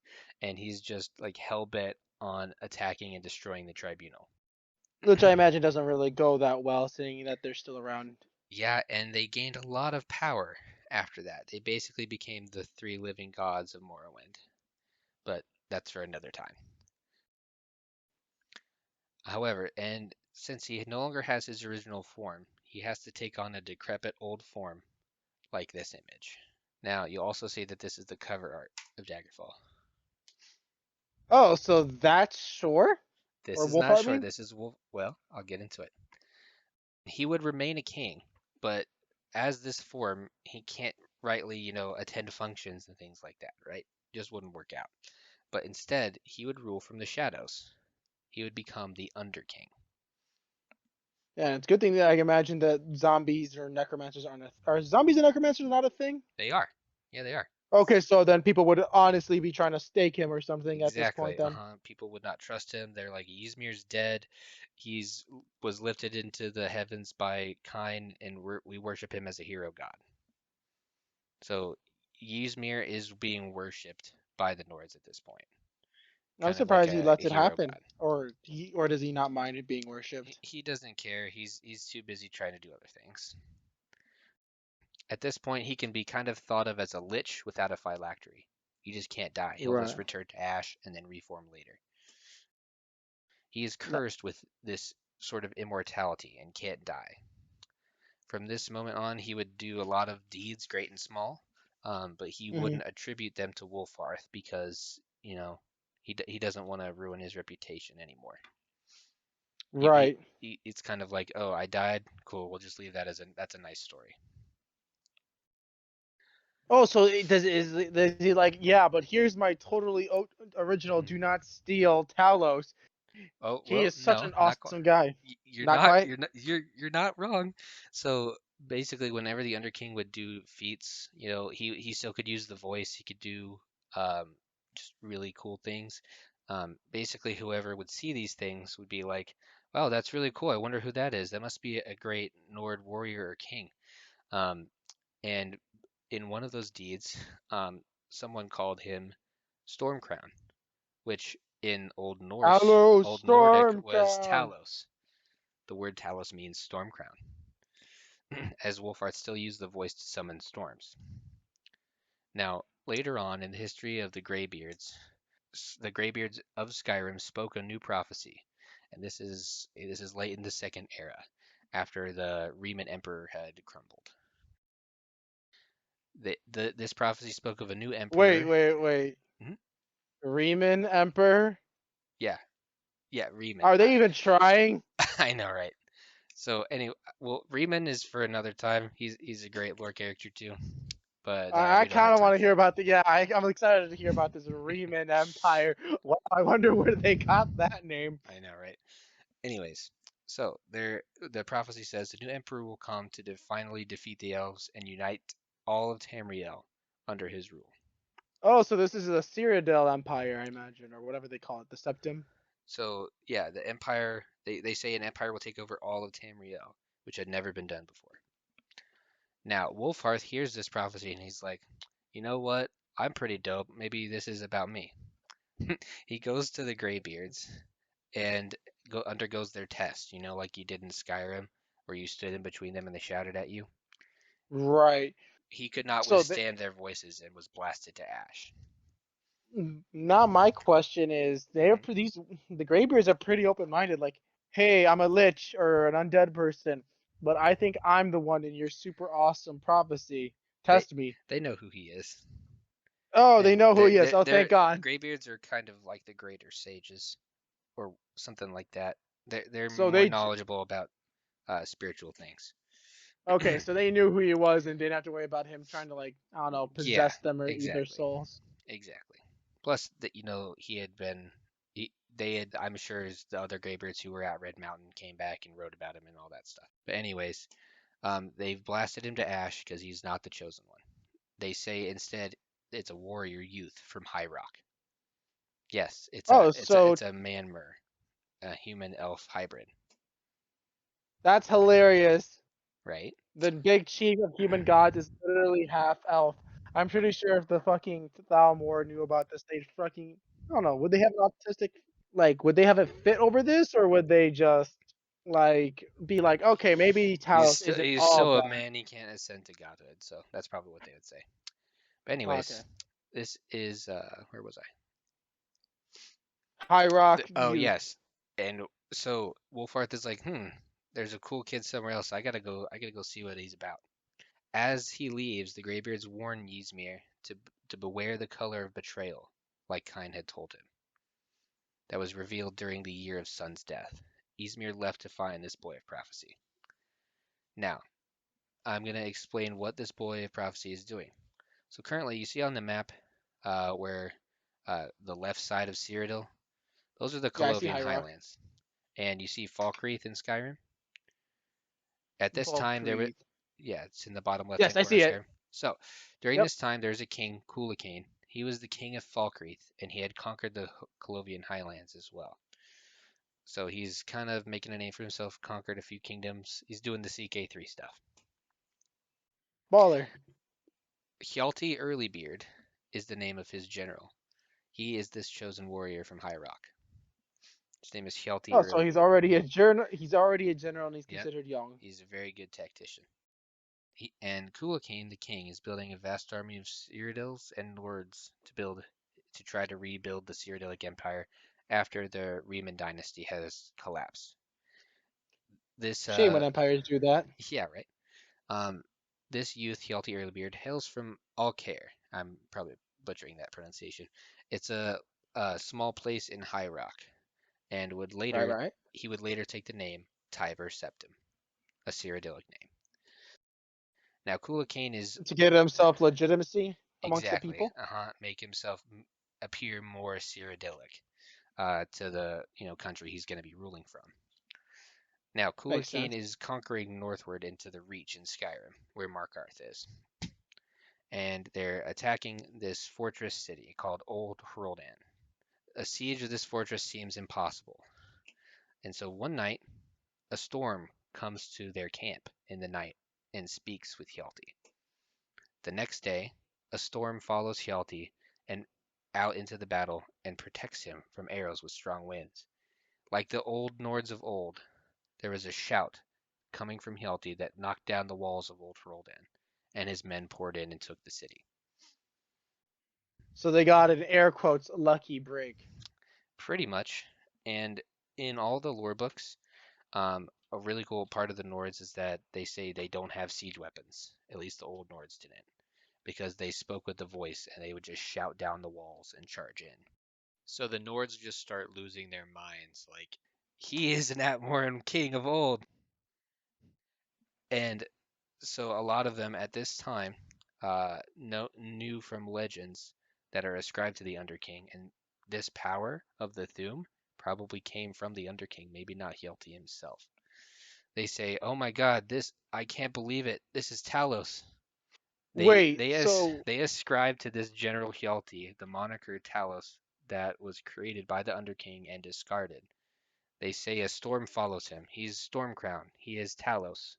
Speaker 1: and he's just like hell bent on attacking and destroying the tribunal.
Speaker 2: Which I imagine doesn't really go that well, seeing that they're still around.
Speaker 1: Yeah, and they gained a lot of power after that. They basically became the three living gods of Morrowind, but that's for another time. However, and since he no longer has his original form, he has to take on a decrepit old form like this image. Now, you'll also see that this is the cover art of Daggerfall.
Speaker 2: Oh, so that's Shore?
Speaker 1: This
Speaker 2: Or
Speaker 1: is not
Speaker 2: Wolfheart, I
Speaker 1: short.
Speaker 2: mean?
Speaker 1: This is Wolf. Well, I'll get into it. He would remain a king, but as this form, he can't rightly, attend functions and things like that, right? Just wouldn't work out. But instead, he would rule from the shadows. He would become the Under King.
Speaker 2: Yeah, it's a good thing that I can imagine that zombies or necromancers aren't are zombies and necromancers not a thing?
Speaker 1: They are. Yeah, they are.
Speaker 2: Okay, so then people would honestly be trying to stake him or something at this point
Speaker 1: Exactly.
Speaker 2: then.
Speaker 1: People would not trust him. They're like, Ysmir's dead. He's was lifted into the heavens by Kine, and we worship him as a hero god. So Ysmir is being worshipped by the Nords at this point,
Speaker 2: I'm
Speaker 1: kind of like
Speaker 2: surprised he
Speaker 1: a
Speaker 2: lets it
Speaker 1: hero
Speaker 2: happen.
Speaker 1: god.
Speaker 2: Or does he not mind it being
Speaker 1: He,
Speaker 2: worshipped?
Speaker 1: he doesn't care. He's too busy trying to do other things. At this point, he can be kind of thought of as a lich without a phylactery. He just can't die. He'll
Speaker 2: Right.
Speaker 1: just return to ash and then reform later. He is
Speaker 2: No.
Speaker 1: cursed with this sort of immortality and can't die. From this moment on, he would do a lot of deeds, great and small, but he
Speaker 2: Hmm.
Speaker 1: wouldn't attribute them to Wolfarth because, he doesn't want to ruin his reputation anymore.
Speaker 2: Right.
Speaker 1: It's kind of like, oh, I died, cool. We'll just leave that as that's a nice story.
Speaker 2: Oh, so does he like, yeah, but here's my totally original
Speaker 1: Mhm.
Speaker 2: do not steal Talos.
Speaker 1: Oh,
Speaker 2: He
Speaker 1: well,
Speaker 2: is such
Speaker 1: no,
Speaker 2: an
Speaker 1: not quite.
Speaker 2: awesome guy.
Speaker 1: You're
Speaker 2: Not
Speaker 1: not,
Speaker 2: quite?
Speaker 1: you're not wrong. So basically, whenever the Underking would do feats, he still could use the voice. He could do um, just really cool things. Basically, whoever would see these things would be like, "Wow, that's really cool. I wonder who that is. That must be a great Nord warrior or king." Um, and in one of those deeds, someone called him Stormcrown, which in Old Norse,
Speaker 2: Hello,
Speaker 1: Old Nordic was
Speaker 2: Stormcrown.
Speaker 1: Talos. The word Talos means storm crown, as Wolfart still used the voice to summon storms. Now, later on in the history of the Greybeards, the Greybeards of Skyrim spoke a new prophecy, and this is late in the Second Era, after the Riemann Emperor had crumbled. This prophecy spoke of a new
Speaker 2: Wait,
Speaker 1: emperor.
Speaker 2: wait, wait.
Speaker 1: Mhm.
Speaker 2: Riemann Emperor?
Speaker 1: Yeah, yeah, Riemann.
Speaker 2: Are they even trying?
Speaker 1: I know, right? So anyway, well, Riemann is for another time. He's a great lore character too, but
Speaker 2: I
Speaker 1: we don't have
Speaker 2: kind of
Speaker 1: time
Speaker 2: want to
Speaker 1: for
Speaker 2: hear
Speaker 1: it.
Speaker 2: about the. Yeah, I'm excited to hear about this Riemann Empire. Wow, I wonder where they got that name.
Speaker 1: I know, right? Anyways, so the prophecy says the new emperor will come to finally defeat the elves and unite all of Tamriel under his rule.
Speaker 2: Oh, so this is the Cyrodiil Empire, I imagine, or whatever they call it, the Septim.
Speaker 1: So yeah, the empire they say an empire will take over all of Tamriel, which had never been done before. Now Wolfhearth hears this prophecy and he's like, you know what? I'm pretty dope. Maybe this is about me. He goes to the Greybeards and undergoes their test, like you did in Skyrim, where you stood in between them and they shouted at you.
Speaker 2: Right.
Speaker 1: He could not
Speaker 2: So
Speaker 1: withstand their voices and was blasted to ash.
Speaker 2: now my question is,
Speaker 1: Hmm.
Speaker 2: the Greybeards are pretty open-minded. Like, hey, I'm a lich or an undead person, but I think I'm the one in your super awesome prophecy.
Speaker 1: They
Speaker 2: Test me.
Speaker 1: they know who he is,
Speaker 2: Oh, they
Speaker 1: and
Speaker 2: know who
Speaker 1: they're
Speaker 2: he is.
Speaker 1: they're,
Speaker 2: Oh, thank
Speaker 1: they're
Speaker 2: God.
Speaker 1: Greybeards are kind of like the greater sages or something like that. They're
Speaker 2: So
Speaker 1: more
Speaker 2: they
Speaker 1: knowledgeable about spiritual things.
Speaker 2: Okay, so they knew who he was and didn't have to worry about him trying to like I don't know
Speaker 1: Yeah,
Speaker 2: possess them or eat their
Speaker 1: exactly.
Speaker 2: souls.
Speaker 1: Exactly. Plus, that he had been, they had. I'm sure the other Greybeards who were at Red Mountain came back and wrote about him and all that stuff. But anyways, they've blasted him to ash because he's not the chosen one. They say instead it's a warrior youth from High Rock. Yes, it's a
Speaker 2: Oh,
Speaker 1: it's a
Speaker 2: so
Speaker 1: it's a Manmer, a human elf hybrid,
Speaker 2: that's hilarious.
Speaker 1: right?
Speaker 2: The big chief of human gods is literally half elf. I'm pretty sure if the fucking Thalmor knew about this, they'd fucking I don't know. Would they have an autistic would they have it fit over this, or would they just be like, okay, maybe
Speaker 1: He's
Speaker 2: Talos
Speaker 1: still
Speaker 2: isn't
Speaker 1: he's
Speaker 2: all
Speaker 1: still a
Speaker 2: bad.
Speaker 1: man. He can't ascend to godhood, so that's probably what they would say. But
Speaker 2: Okay,
Speaker 1: anyways, this is where was I?
Speaker 2: High Rock
Speaker 1: Oh
Speaker 2: youth.
Speaker 1: yes, and so Wolfarth is like, there's a cool kid somewhere else. I gotta go see what he's about. As he leaves, the Greybeards warn Ysmir to beware the color of betrayal, like Kine had told him. That was revealed during the year of Sun's death. Ysmir left to find this boy of prophecy. Now, I'm going to explain what this boy of prophecy is doing. So currently, you see on the map where the left side of Cyrodiil, those are the
Speaker 2: Yeah, I see
Speaker 1: Colovian
Speaker 2: High Rock.
Speaker 1: Highlands. And you see Falkreath in Skyrim. At this time,
Speaker 2: Valkyrie.
Speaker 1: yeah, it's in the bottom
Speaker 2: Yes,
Speaker 1: left-hand
Speaker 2: I
Speaker 1: corner of
Speaker 2: see it.
Speaker 1: Skyrim. So during
Speaker 2: Yep.
Speaker 1: this time, there's a king, Kulakane. He was the king of Falkreath, and he had conquered the Colovian Highlands as well. So he's kind of making a name for himself, conquered a few kingdoms. He's doing the CK3 stuff.
Speaker 2: Baller.
Speaker 1: Hjalti Earlybeard is the name of his general. He is this chosen warrior from High Rock. His name is Hjalti
Speaker 2: Oh, so he's
Speaker 1: Earlybeard.
Speaker 2: already a general. He's already a general, and he's
Speaker 1: Yep,
Speaker 2: considered young.
Speaker 1: he's a very good tactician. And Kulakane, the king, is building a vast army of Cyrodiils and Lords to try to rebuild the Cyrodiilic Empire after the Riemann dynasty has collapsed. This,
Speaker 2: Shame when empires do that.
Speaker 1: yeah, right. Um, this youth, Hjalti Earlybeard, hails from Alcair. I'm probably butchering that pronunciation. It's a small place in High Rock, and
Speaker 2: Right, right.
Speaker 1: he would later take the name Tiber Septim, a Cyrodiilic name. Now, Kulakane is
Speaker 2: To get himself legitimacy amongst the
Speaker 1: exactly,
Speaker 2: people.
Speaker 1: make himself appear more Cyrodiilic to the country he's going to be ruling from. Now,
Speaker 2: Makes
Speaker 1: Kulakane
Speaker 2: sense.
Speaker 1: is conquering northward into the Reach in Skyrim, where Markarth is, and they're attacking this fortress city called Old Hroldan. A siege of this fortress seems impossible, and so one night a storm comes to their camp in the night and speaks with Hjalti. The next day, a storm follows Hjalti and out into the battle and protects him from arrows with strong winds. Like the old Nords of old, there was a shout coming from Hjalti that knocked down the walls of Old Hroldan, and his men poured in and took the city.
Speaker 2: So they got an air quotes lucky break.
Speaker 1: Pretty much. And in all the lore books, a really cool part of the Nords is that they say they don't have siege weapons. At least the old Nords didn't, because they spoke with the voice and they would just shout down the walls and charge in. So the Nords just start losing their minds, like, he is an Atmoran king of old. And so a lot of them at this time knew from legends that are ascribed to the Underking, and this power of the Thu'um probably came from the Underking, maybe not Hjalti himself. They say, "Oh my God, this I can't believe it. This is Talos."
Speaker 2: Wait, so
Speaker 1: They ascribe to this General Hjalti the moniker Talos that was created by the Underking and discarded. They say a storm follows him. He's Stormcrown. He is Talos.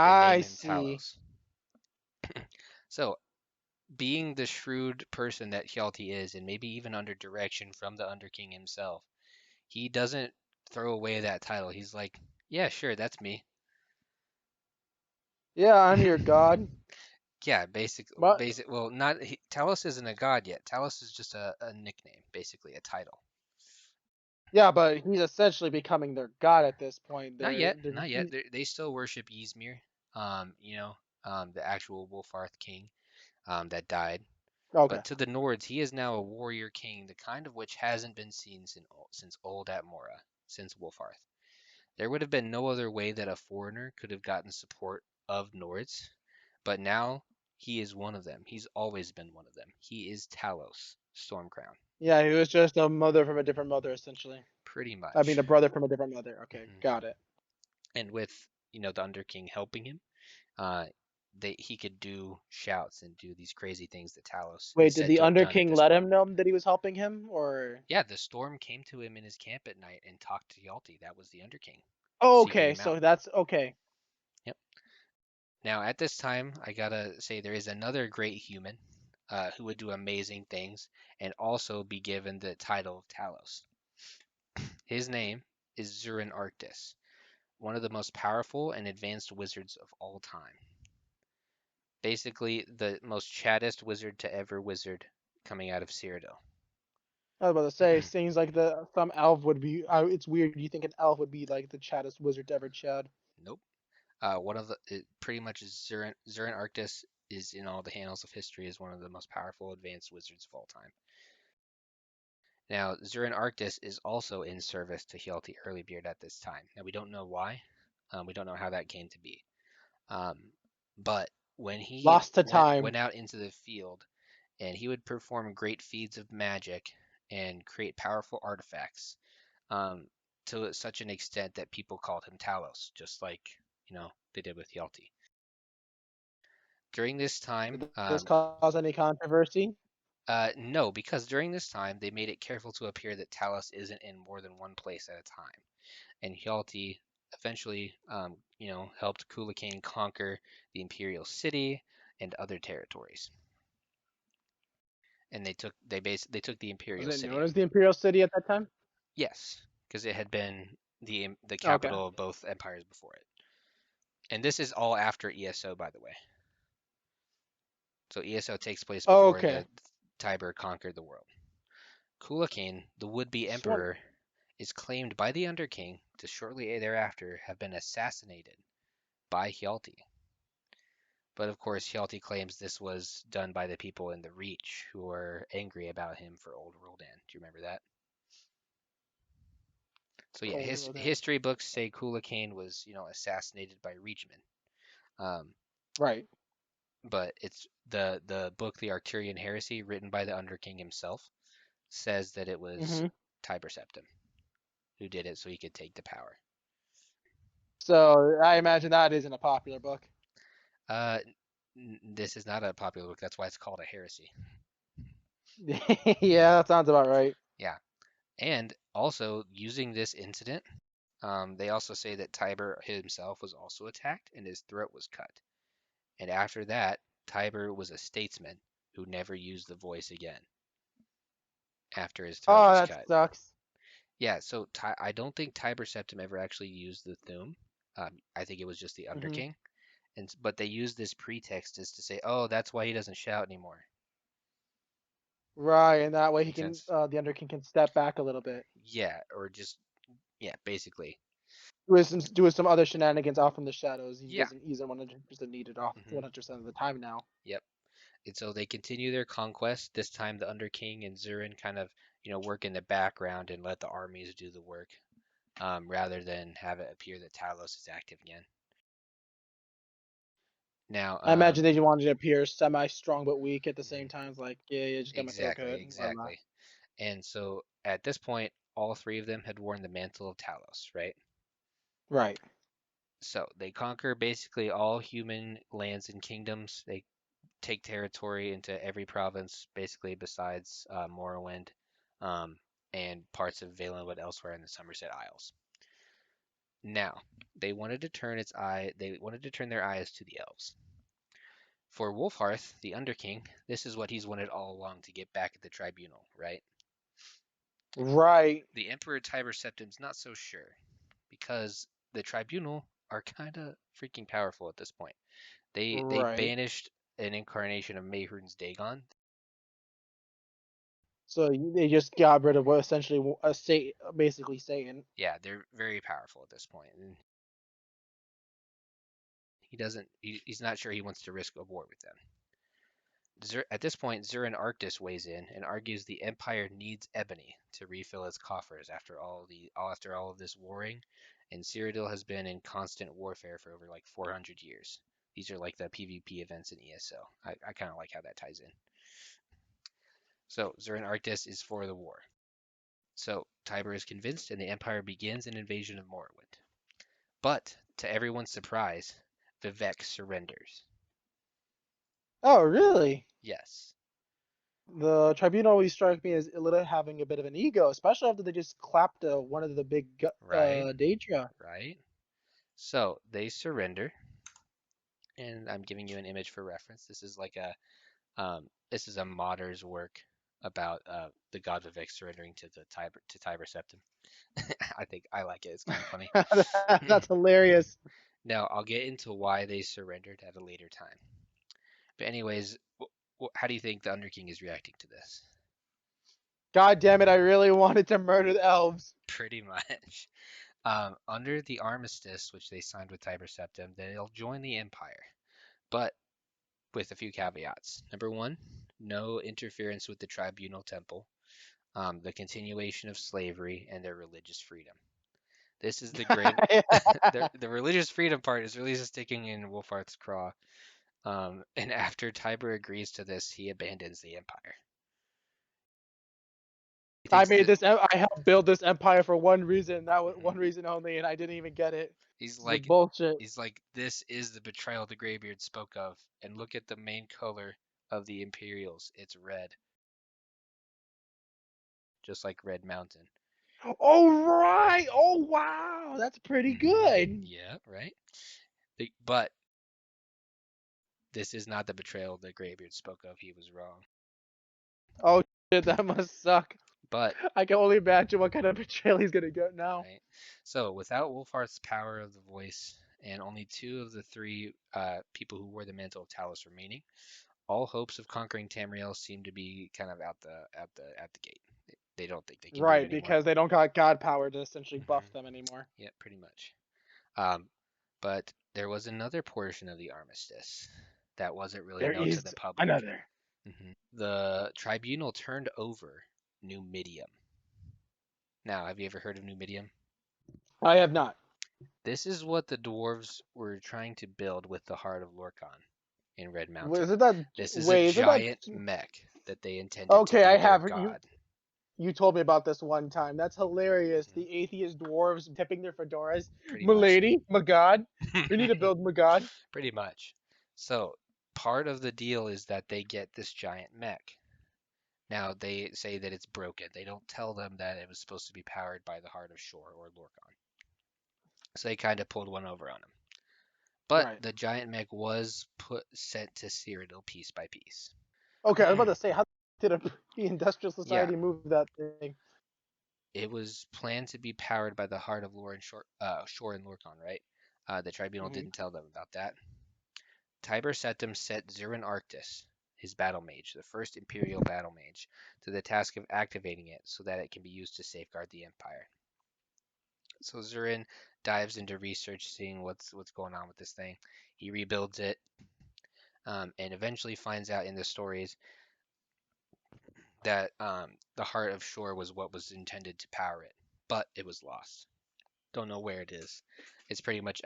Speaker 1: They
Speaker 2: I
Speaker 1: name him
Speaker 2: see.
Speaker 1: Talos. So, being the shrewd person that Hjalti is, and maybe even under direction from the Underking himself, he doesn't throw away that title. He's like, yeah, sure, that's me.
Speaker 2: Yeah, I'm your god.
Speaker 1: Yeah,
Speaker 2: But
Speaker 1: basic. Well, not Talos isn't a god yet. Talos is just a nickname, basically a title.
Speaker 2: yeah, but he's essentially becoming their god at this point.
Speaker 1: Not yet,
Speaker 2: They're
Speaker 1: not yet. They still worship Ysmir, you know, the actual Wolfarth king, that died.
Speaker 2: okay.
Speaker 1: But to the Nords, he is now a warrior king, the kind of which hasn't been seen since old Atmora, since Wolfarth. There would have been no other way that a foreigner could have gotten support of Nords, but now he is one of them. He's always been one of them. He is Talos, Stormcrown,
Speaker 2: Yeah, he was just a mother from a different mother, essentially.
Speaker 1: pretty
Speaker 2: I mean,
Speaker 1: much.
Speaker 2: a brother from a different mother. Okay,
Speaker 1: Mhm.
Speaker 2: got it.
Speaker 1: And with the Underking helping him, uh, he could do shouts and do these crazy things that Talos is
Speaker 2: Wait, did
Speaker 1: said
Speaker 2: the
Speaker 1: to have
Speaker 2: Under
Speaker 1: done at
Speaker 2: King
Speaker 1: this
Speaker 2: let
Speaker 1: point.
Speaker 2: him know that he was helping him, or?
Speaker 1: Yeah, the storm came to him in his camp at night and talked to Yalti. That was the Underking,
Speaker 2: Oh,
Speaker 1: seeking
Speaker 2: okay,
Speaker 1: him out.
Speaker 2: so that's okay.
Speaker 1: Yep. Now, at this time, I gotta say there is another great human who would do amazing things and also be given the title of Talos. His name is Zurin Arctis, one of the most powerful and advanced wizards of all time. Basically, the most chattest wizard to ever wizard coming out of Cyrodiil.
Speaker 2: I was about to say, seems like some elf would be. It's weird. You think an elf would be like the chattest wizard to ever chat?
Speaker 1: Nope. One of the it pretty much is Zurin Arctis is in all the annals of history as one of the most powerful advanced wizards of all time. Now, Zurin Arctis is also in service to Hjalti Earlybeard at this time. Now, we don't know why. We don't know how that came to be. Um, but when he
Speaker 2: Lost to time.
Speaker 1: went out into the field and he would perform great feats of magic and create powerful artifacts, um, to such an extent that people called him Talos, just like they did with Hjalti. During this time,
Speaker 2: Did this cause any controversy?
Speaker 1: no, because during this time they made it careful to appear that Talos isn't in more than one place at a time, and Hjalti eventually, helped Kulakane conquer the Imperial City and other territories, and they took the
Speaker 2: Was
Speaker 1: Imperial
Speaker 2: it known
Speaker 1: City.
Speaker 2: as the Imperial City at that time?
Speaker 1: Yes, because it had been the
Speaker 2: Okay.
Speaker 1: capital of both empires before it, and this is all after ESO, by the way. So ESO takes place before
Speaker 2: Okay.
Speaker 1: the Tiber conquered the world. Kulakane, the would-be
Speaker 2: Just one.
Speaker 1: emperor, is claimed by the Underking to shortly thereafter have been assassinated by Hjalti. But of course, Hjalti claims this was done by the people in the Reach who were angry about him for Old Roldan. Do you remember that? So yeah,
Speaker 2: Old
Speaker 1: his
Speaker 2: Rodan.
Speaker 1: history books say Kulakane was, assassinated by Reachmen. Um,
Speaker 2: Right.
Speaker 1: but it's the book The Arcturian Heresy, written by the Underking himself, says that it was
Speaker 2: Hmm.
Speaker 1: Tiber Septim who did it so he could take the power.
Speaker 2: So I imagine that isn't a popular book.
Speaker 1: Uh, this is not a popular book. That's why it's called a heresy.
Speaker 2: Yeah, that sounds about right.
Speaker 1: Yeah, and also using this incident, they also say that Tiber himself was also attacked and his throat was cut. And after that, Tiber was a statesman who never used the voice again after his throat
Speaker 2: Oh,
Speaker 1: was
Speaker 2: that
Speaker 1: cut.
Speaker 2: sucks.
Speaker 1: Yeah, so I don't think Tiber Septim ever actually used the Thu'um. I think it was just the
Speaker 2: Hmm.
Speaker 1: Underking. But they used this pretext as to say, oh, that's why he doesn't shout anymore.
Speaker 2: Right, and that way he
Speaker 1: Makes
Speaker 2: can,
Speaker 1: sense?
Speaker 2: the Underking can step back a little bit.
Speaker 1: Yeah, or just yeah, basically.
Speaker 2: Do some other shenanigans off from the shadows. He
Speaker 1: Yeah.
Speaker 2: doesn't. He isn't 100% needed off
Speaker 1: hmm
Speaker 2: 100% of the time now.
Speaker 1: Yep. And so they continue their conquest. This time the Underking and Zurin kind of, work in the background and let the armies do the work, rather than have it appear that Talos is active again. Now,
Speaker 2: I imagine they just wanted to appear semi-strong but weak at the same
Speaker 1: mhm,
Speaker 2: time. It's like, yeah, yeah, just got my throat cut. Blah.
Speaker 1: exactly. And so at this point, all three of them had worn the mantle of Talos, right?
Speaker 2: Right.
Speaker 1: So they conquer basically all human lands and kingdoms. They take territory into every province, basically besides Morrowind, um, and parts of Valenwood elsewhere in the Somerset Isles. Now, they wanted to turn their eyes to the elves. For Wolfhearth, the Underking, this is what he's wanted all along to get back at the tribunal, right?
Speaker 2: Right.
Speaker 1: The Emperor Tiber Septim's not so sure because the tribunal are kind of freaking powerful at this point. They
Speaker 2: Right.
Speaker 1: banished an incarnation of Mehrunes Dagon.
Speaker 2: So they just got rid of what essentially a basically Satan.
Speaker 1: Yeah, they're very powerful at this point, and he's not sure he wants to risk a war with them. At this point, Zurin Arctis weighs in and argues the Empire needs ebony to refill its coffers after all of this warring, and Cyrodiil has been in constant warfare for over like 400 years. These are like the PvP events in ESO. I kind of like how that ties in. So Zurin Arctis is for the war. So Tiber is convinced, and the Empire begins an invasion of Morrowind. But to everyone's surprise, Vivek surrenders.
Speaker 2: Oh, really?
Speaker 1: Yes.
Speaker 2: The tribunal always struck me as a little having a bit of an ego, especially after they just clapped one of the big
Speaker 1: Right.
Speaker 2: Daedra.
Speaker 1: Right. So they surrender, and I'm giving you an image for reference. This is a modder's work about the god Vivek surrendering to the Tiber Septim. I think I like it. It's kind of funny.
Speaker 2: That's hilarious.
Speaker 1: Now I'll get into why they surrendered at a later time. But anyways, how do you think the Underking is reacting to this?
Speaker 2: God damn it! I really wanted to murder the elves.
Speaker 1: Pretty much. Under the armistice, which they signed with Tiber Septim, they'll join the Empire, but with a few caveats. Number one, no interference with the tribunal temple, the continuation of slavery, and their religious freedom. This is the great. The religious freedom part is really sticking in Wolfarth's craw. And after Tiber agrees to this, he abandons the empire. He
Speaker 2: I
Speaker 1: thinks
Speaker 2: made
Speaker 1: that
Speaker 2: this. I helped build this empire for one reason. That was
Speaker 1: mhm.
Speaker 2: one reason only, and I didn't even get it.
Speaker 1: he's
Speaker 2: This is
Speaker 1: like
Speaker 2: bullshit.
Speaker 1: he's like this is the betrayal the Greybeard spoke of. And look at the main color of the Imperials. It's red, just like Red Mountain.
Speaker 2: Oh right. Oh wow. That's pretty good.
Speaker 1: Yeah, right. But this is not the betrayal that Greybeard spoke of. He was wrong.
Speaker 2: Oh shit. That must suck.
Speaker 1: But
Speaker 2: I can only imagine what kind of betrayal he's gonna get now.
Speaker 1: right. So without Wolfarth's power of the voice and only two of the three people who wore the mantle of Talos remaining, all hopes of conquering Tamriel seem to be kind of out the gate. They don't think they can do it
Speaker 2: Right,
Speaker 1: anymore.
Speaker 2: because they don't got god power to essentially buff
Speaker 1: Hmm.
Speaker 2: them anymore.
Speaker 1: Yeah, pretty much. Um, but there was another portion of the armistice that wasn't really
Speaker 2: There
Speaker 1: known to the
Speaker 2: is
Speaker 1: public.
Speaker 2: another.
Speaker 1: The tribunal turned over Numidium. Now, have you ever heard of Numidium?
Speaker 2: I have not.
Speaker 1: This is what the dwarves were trying to build with the heart of Lorkhan in Red
Speaker 2: Is
Speaker 1: Mountain.
Speaker 2: it that?
Speaker 1: This is a
Speaker 2: Wait, is it that?
Speaker 1: giant mech that they intended to
Speaker 2: Okay,
Speaker 1: be
Speaker 2: I
Speaker 1: their
Speaker 2: have you.
Speaker 1: god.
Speaker 2: You told me about this one time. That's hilarious.
Speaker 1: Hmm.
Speaker 2: The atheist dwarves tipping their fedoras.
Speaker 1: Pretty much.
Speaker 2: Milady, Magod. We need to build Magod.
Speaker 1: Pretty much. So, part of the deal is that they get this giant mech. Now, they say that it's broken. They don't tell them that it was supposed to be powered by the Heart of Shore or Lorkhan. So they kind of pulled one over on him. But
Speaker 2: Right.
Speaker 1: the giant mech was sent to Cyrodiil piece by piece.
Speaker 2: Okay, I was about to say, how did the industrial
Speaker 1: Yeah,
Speaker 2: society move that thing?
Speaker 1: it was planned to be powered by the Heart of Shore and Lorkhan, right? The tribunal
Speaker 2: Hmm.
Speaker 1: didn't tell them about that. Tiber Septim set Zurin Arctis, his battle mage, the first Imperial battle mage, to the task of activating it so that it can be used to safeguard the Empire. So Zurin dives into research, seeing what's going on with this thing. He rebuilds it, and eventually finds out in the stories that the Heart of Shore was what was intended to power it, but it was lost. Don't know where it is. It's pretty much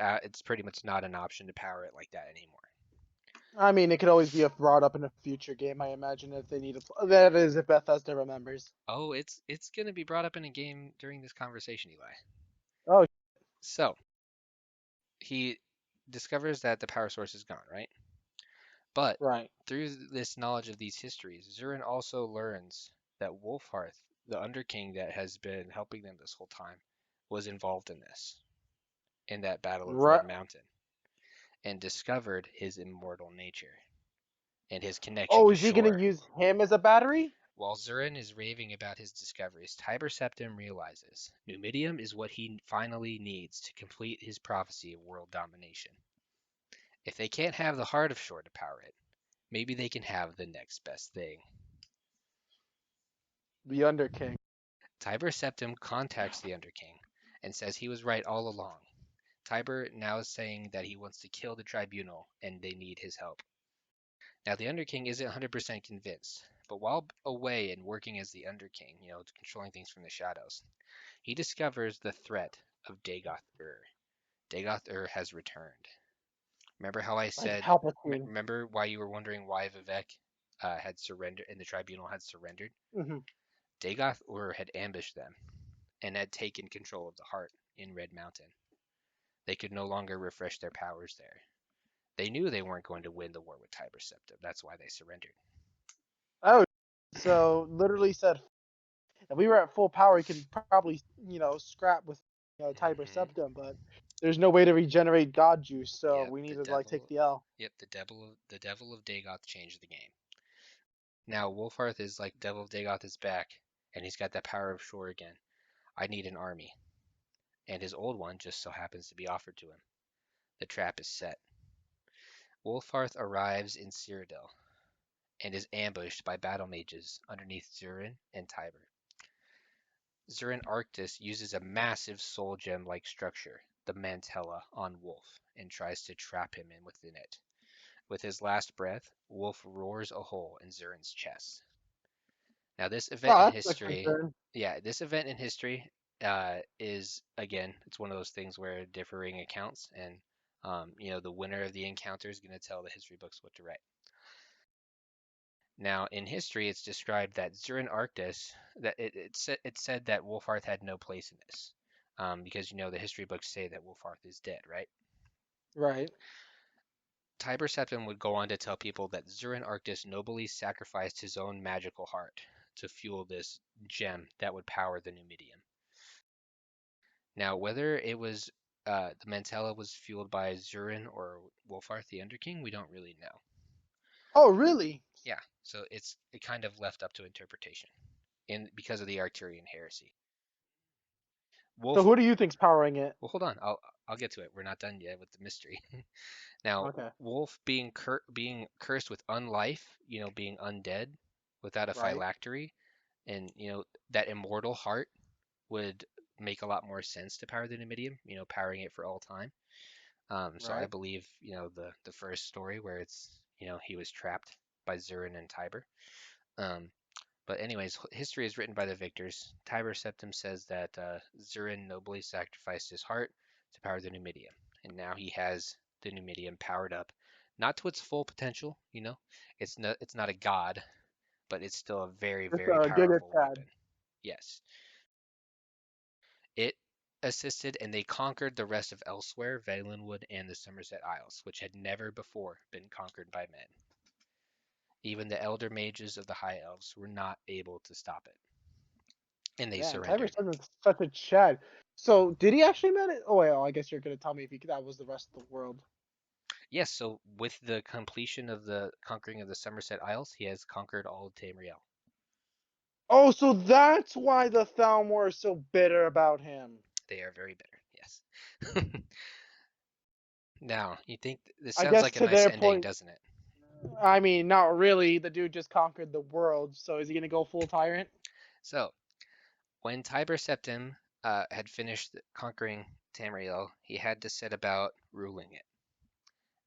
Speaker 1: not an option to power it like that anymore.
Speaker 2: I mean, it could always be brought up in a future game. I imagine if they need a. That is, if Bethesda remembers.
Speaker 1: Oh, it's gonna be brought up in a game during this conversation, Eli.
Speaker 2: Oh,
Speaker 1: So he discovers that the power source is gone, right? But
Speaker 2: right.
Speaker 1: through this knowledge of these histories, Zurin also learns that Wolfhearth, the Underking that has been helping them this whole time, was involved in this, in that Battle of
Speaker 2: Right.
Speaker 1: Red Mountain, and discovered his immortal nature and his connection
Speaker 2: Oh,
Speaker 1: to
Speaker 2: is he gonna
Speaker 1: Shore.
Speaker 2: use him as a battery?
Speaker 1: While Zurin is raving about his discoveries, Tiber Septim realizes Numidium is what he finally needs to complete his prophecy of world domination. If they can't have the Heart of Shore to power it, maybe they can have the next best thing.
Speaker 2: The Underking.
Speaker 1: Tiber Septim contacts the Underking and says he was right all along. Tiber now is saying that he wants to kill the tribunal and they need his help. Now, the Underking isn't 100% convinced, but while away and working as the Underking, controlling things from the shadows, he discovers the threat of Dagoth-Ur. Dagoth-Ur has returned. Remember how I
Speaker 2: Like
Speaker 1: said,
Speaker 2: Palpatine.
Speaker 1: remember why you were wondering why Vivek had surrendered and the tribunal had surrendered?
Speaker 2: Hmm.
Speaker 1: Dagoth-Ur had ambushed them and had taken control of the heart in Red Mountain. They could no longer refresh their powers there. They knew they weren't going to win the war with Tiber Septim. That's why they surrendered.
Speaker 2: Oh, so literally said if we were at full power, we could probably scrap with Tiber
Speaker 1: Hmm.
Speaker 2: Septim, but there's no way to regenerate God juice, so
Speaker 1: Yep,
Speaker 2: we need
Speaker 1: the
Speaker 2: to like take
Speaker 1: devil.
Speaker 2: the L.
Speaker 1: Yep, the devil of Dagoth changed the game. Now Wolfarth is like Devil of Dagoth is back, and he's got that power of Shore again. I need an army, and his old one just so happens to be offered to him. The trap is set. Wolfarth arrives in Cyrodiil and is ambushed by battle mages underneath Zurin and Tiber. Zurin Arctis uses a massive soul gem-like structure, the Mantella, on Wolf and tries to trap him in within it. With his last breath, Wolf roars a hole in Zurin's chest. Now, this event
Speaker 2: Oh,
Speaker 1: in
Speaker 2: that's a
Speaker 1: history,
Speaker 2: concern.
Speaker 1: yeah, this event in history is again, it's one of those things where differing accounts, and the winner of the encounter is going to tell the history books what to write. Now, in history, it's described that Zurin Arctis, that it said that Wolfarth had no place in this, because the history books say that Wolfarth is dead, right?
Speaker 2: Right.
Speaker 1: Tiber Septim would go on to tell people that Zurin Arctis nobly sacrificed his own magical heart to fuel this gem that would power the Numidium. Now, whether it was the Mantella was fueled by Zurin or Wolfarth the Underking, we don't really know.
Speaker 2: Oh, really?
Speaker 1: Yeah, so it kind of left up to interpretation, in because of the Arcturian heresy.
Speaker 2: So
Speaker 1: Wolf,
Speaker 2: who do you think's powering it?
Speaker 1: well, hold on, I'll get to it. We're not done yet with the mystery. Now,
Speaker 2: Okay.
Speaker 1: Wolf being cursed with unlife, being undead without a
Speaker 2: Right.
Speaker 1: phylactery, and that immortal heart would make a lot more sense to power the Numidium, powering it for all time. So I
Speaker 2: Right.
Speaker 1: believe, the first story where it's, he was trapped by Zurin and Tiber. Um, but anyways, history is written by the victors. Tiber Septim says that Zurin nobly sacrificed his heart to power the Numidium, and now he has the Numidium powered up, not to its full potential. It's not a god, but it's still a very,
Speaker 2: It's
Speaker 1: very
Speaker 2: a Giga
Speaker 1: powerful
Speaker 2: Chad.
Speaker 1: weapon. Yes, it assisted, and they conquered the rest of Elsewhere, Valenwood, and the Somerset Isles, which had never before been conquered by men. Even the elder mages of the High Elves were not able to stop it, and they
Speaker 2: Man, Tiber
Speaker 1: surrendered.
Speaker 2: Septim's such a Chad. So did he actually manage? Oh, well, I guess you're gonna tell me if that was the rest of the world.
Speaker 1: Yes, so with the completion of the conquering of the Somerset Isles, he has conquered all of Tamriel.
Speaker 2: Oh, so that's why the Thalmor is so bitter about him.
Speaker 1: They are very bitter, yes. Now, you think this
Speaker 2: I
Speaker 1: sounds
Speaker 2: guess
Speaker 1: like a
Speaker 2: to
Speaker 1: nice
Speaker 2: their
Speaker 1: ending,
Speaker 2: point.
Speaker 1: doesn't it?
Speaker 2: I mean, not really. The dude just conquered the world, so is he gonna go full tyrant?
Speaker 1: So, when Tiber Septim had finished conquering Tamriel, he had to set about ruling it.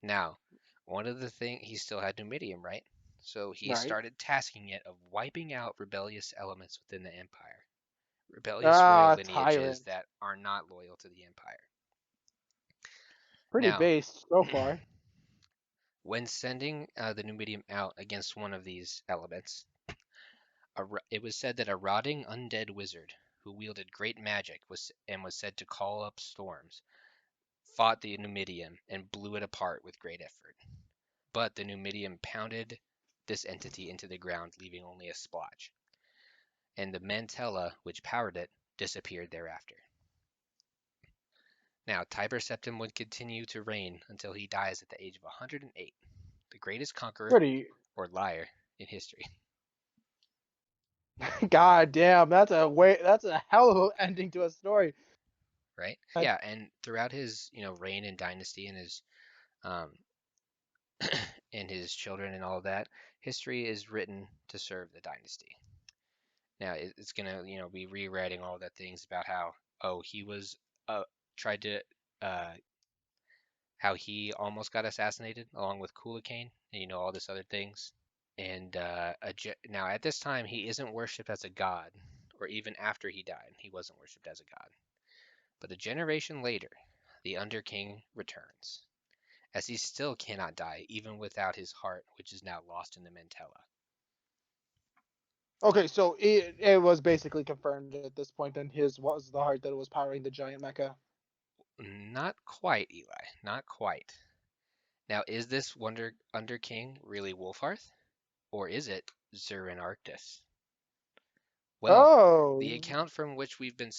Speaker 1: Now, one of the things, he still had Numidium, right? So he
Speaker 2: Right.
Speaker 1: started tasking it of wiping out rebellious elements within the empire, rebellious royal
Speaker 2: Ah,
Speaker 1: lineages
Speaker 2: tyrant.
Speaker 1: that are not loyal to the empire.
Speaker 2: Pretty
Speaker 1: Now,
Speaker 2: based so far.
Speaker 1: when sending the Numidium out against one of these elements, it was said that a rotting undead wizard who wielded great magic was said to call up storms, fought the Numidium and blew it apart with great effort. But the Numidium pounded this entity into the ground, leaving only a splotch, and the mantella which powered it disappeared thereafter. Now, Tiber Septim would continue to reign until he dies at the age of 108, the greatest conqueror
Speaker 2: Pretty.
Speaker 1: or liar in history,
Speaker 2: God damn, that's a way. That's a hell of an ending to a story.
Speaker 1: right? Yeah, and throughout his, reign and dynasty and his um, and his children and all of that, history is written to serve the dynasty. Now it's gonna, be rewriting all the things about how, oh, he was tried to uh how he almost got assassinated along with Kulakane and all this other things. And now at this time he isn't worshipped as a god, or even after he died, he wasn't worshipped as a god. But a generation later, the Underking returns, as he still cannot die even without his heart, which is now lost in the Mantella.
Speaker 2: Okay, so it was basically confirmed at this point. Then his was the heart that was powering the giant mecha.
Speaker 1: Not quite, Eli. Not quite. Now, is this Wonder Under King really Wolfarth, or is it Zurin Arctis? Well, the
Speaker 2: Oh,
Speaker 1: account from which we've been,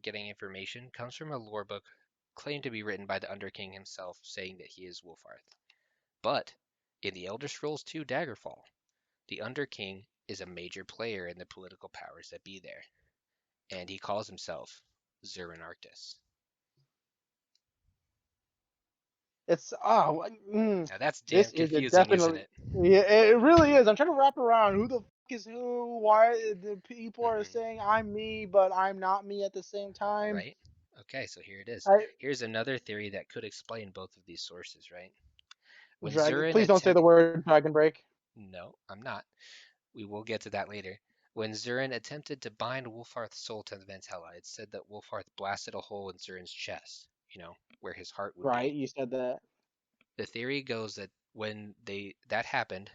Speaker 1: getting information comes from a lore book claimed to be written by the Underking himself, saying that he is Wolfarth. But in the Elder Scrolls 2 Daggerfall, the Underking is a major player in the political powers that be there, and he calls himself Zurin Arctis.
Speaker 2: it's
Speaker 1: Now that's damn
Speaker 2: this is a
Speaker 1: confusing, isn't
Speaker 2: definitely
Speaker 1: it?
Speaker 2: yeah, it really is. I'm trying to wrap around who the fuck is who? Why the people are
Speaker 1: Hmm.
Speaker 2: saying I'm me, but I'm not me at the same time?
Speaker 1: Right? Okay, so here it is.
Speaker 2: I
Speaker 1: Here's another theory that could explain both of these sources, right? When
Speaker 2: Dragon.
Speaker 1: Zurin
Speaker 2: Please don't say
Speaker 1: attempt
Speaker 2: the word Dragon Break.
Speaker 1: No, I'm not. We will get to that later. When Zurin attempted to bind Wulfarth's soul to the Mantella, it said that Wulfarth blasted a hole in Zurin's chest, where his heart would
Speaker 2: Right,
Speaker 1: be.
Speaker 2: you said that.
Speaker 1: The theory goes that when that happened,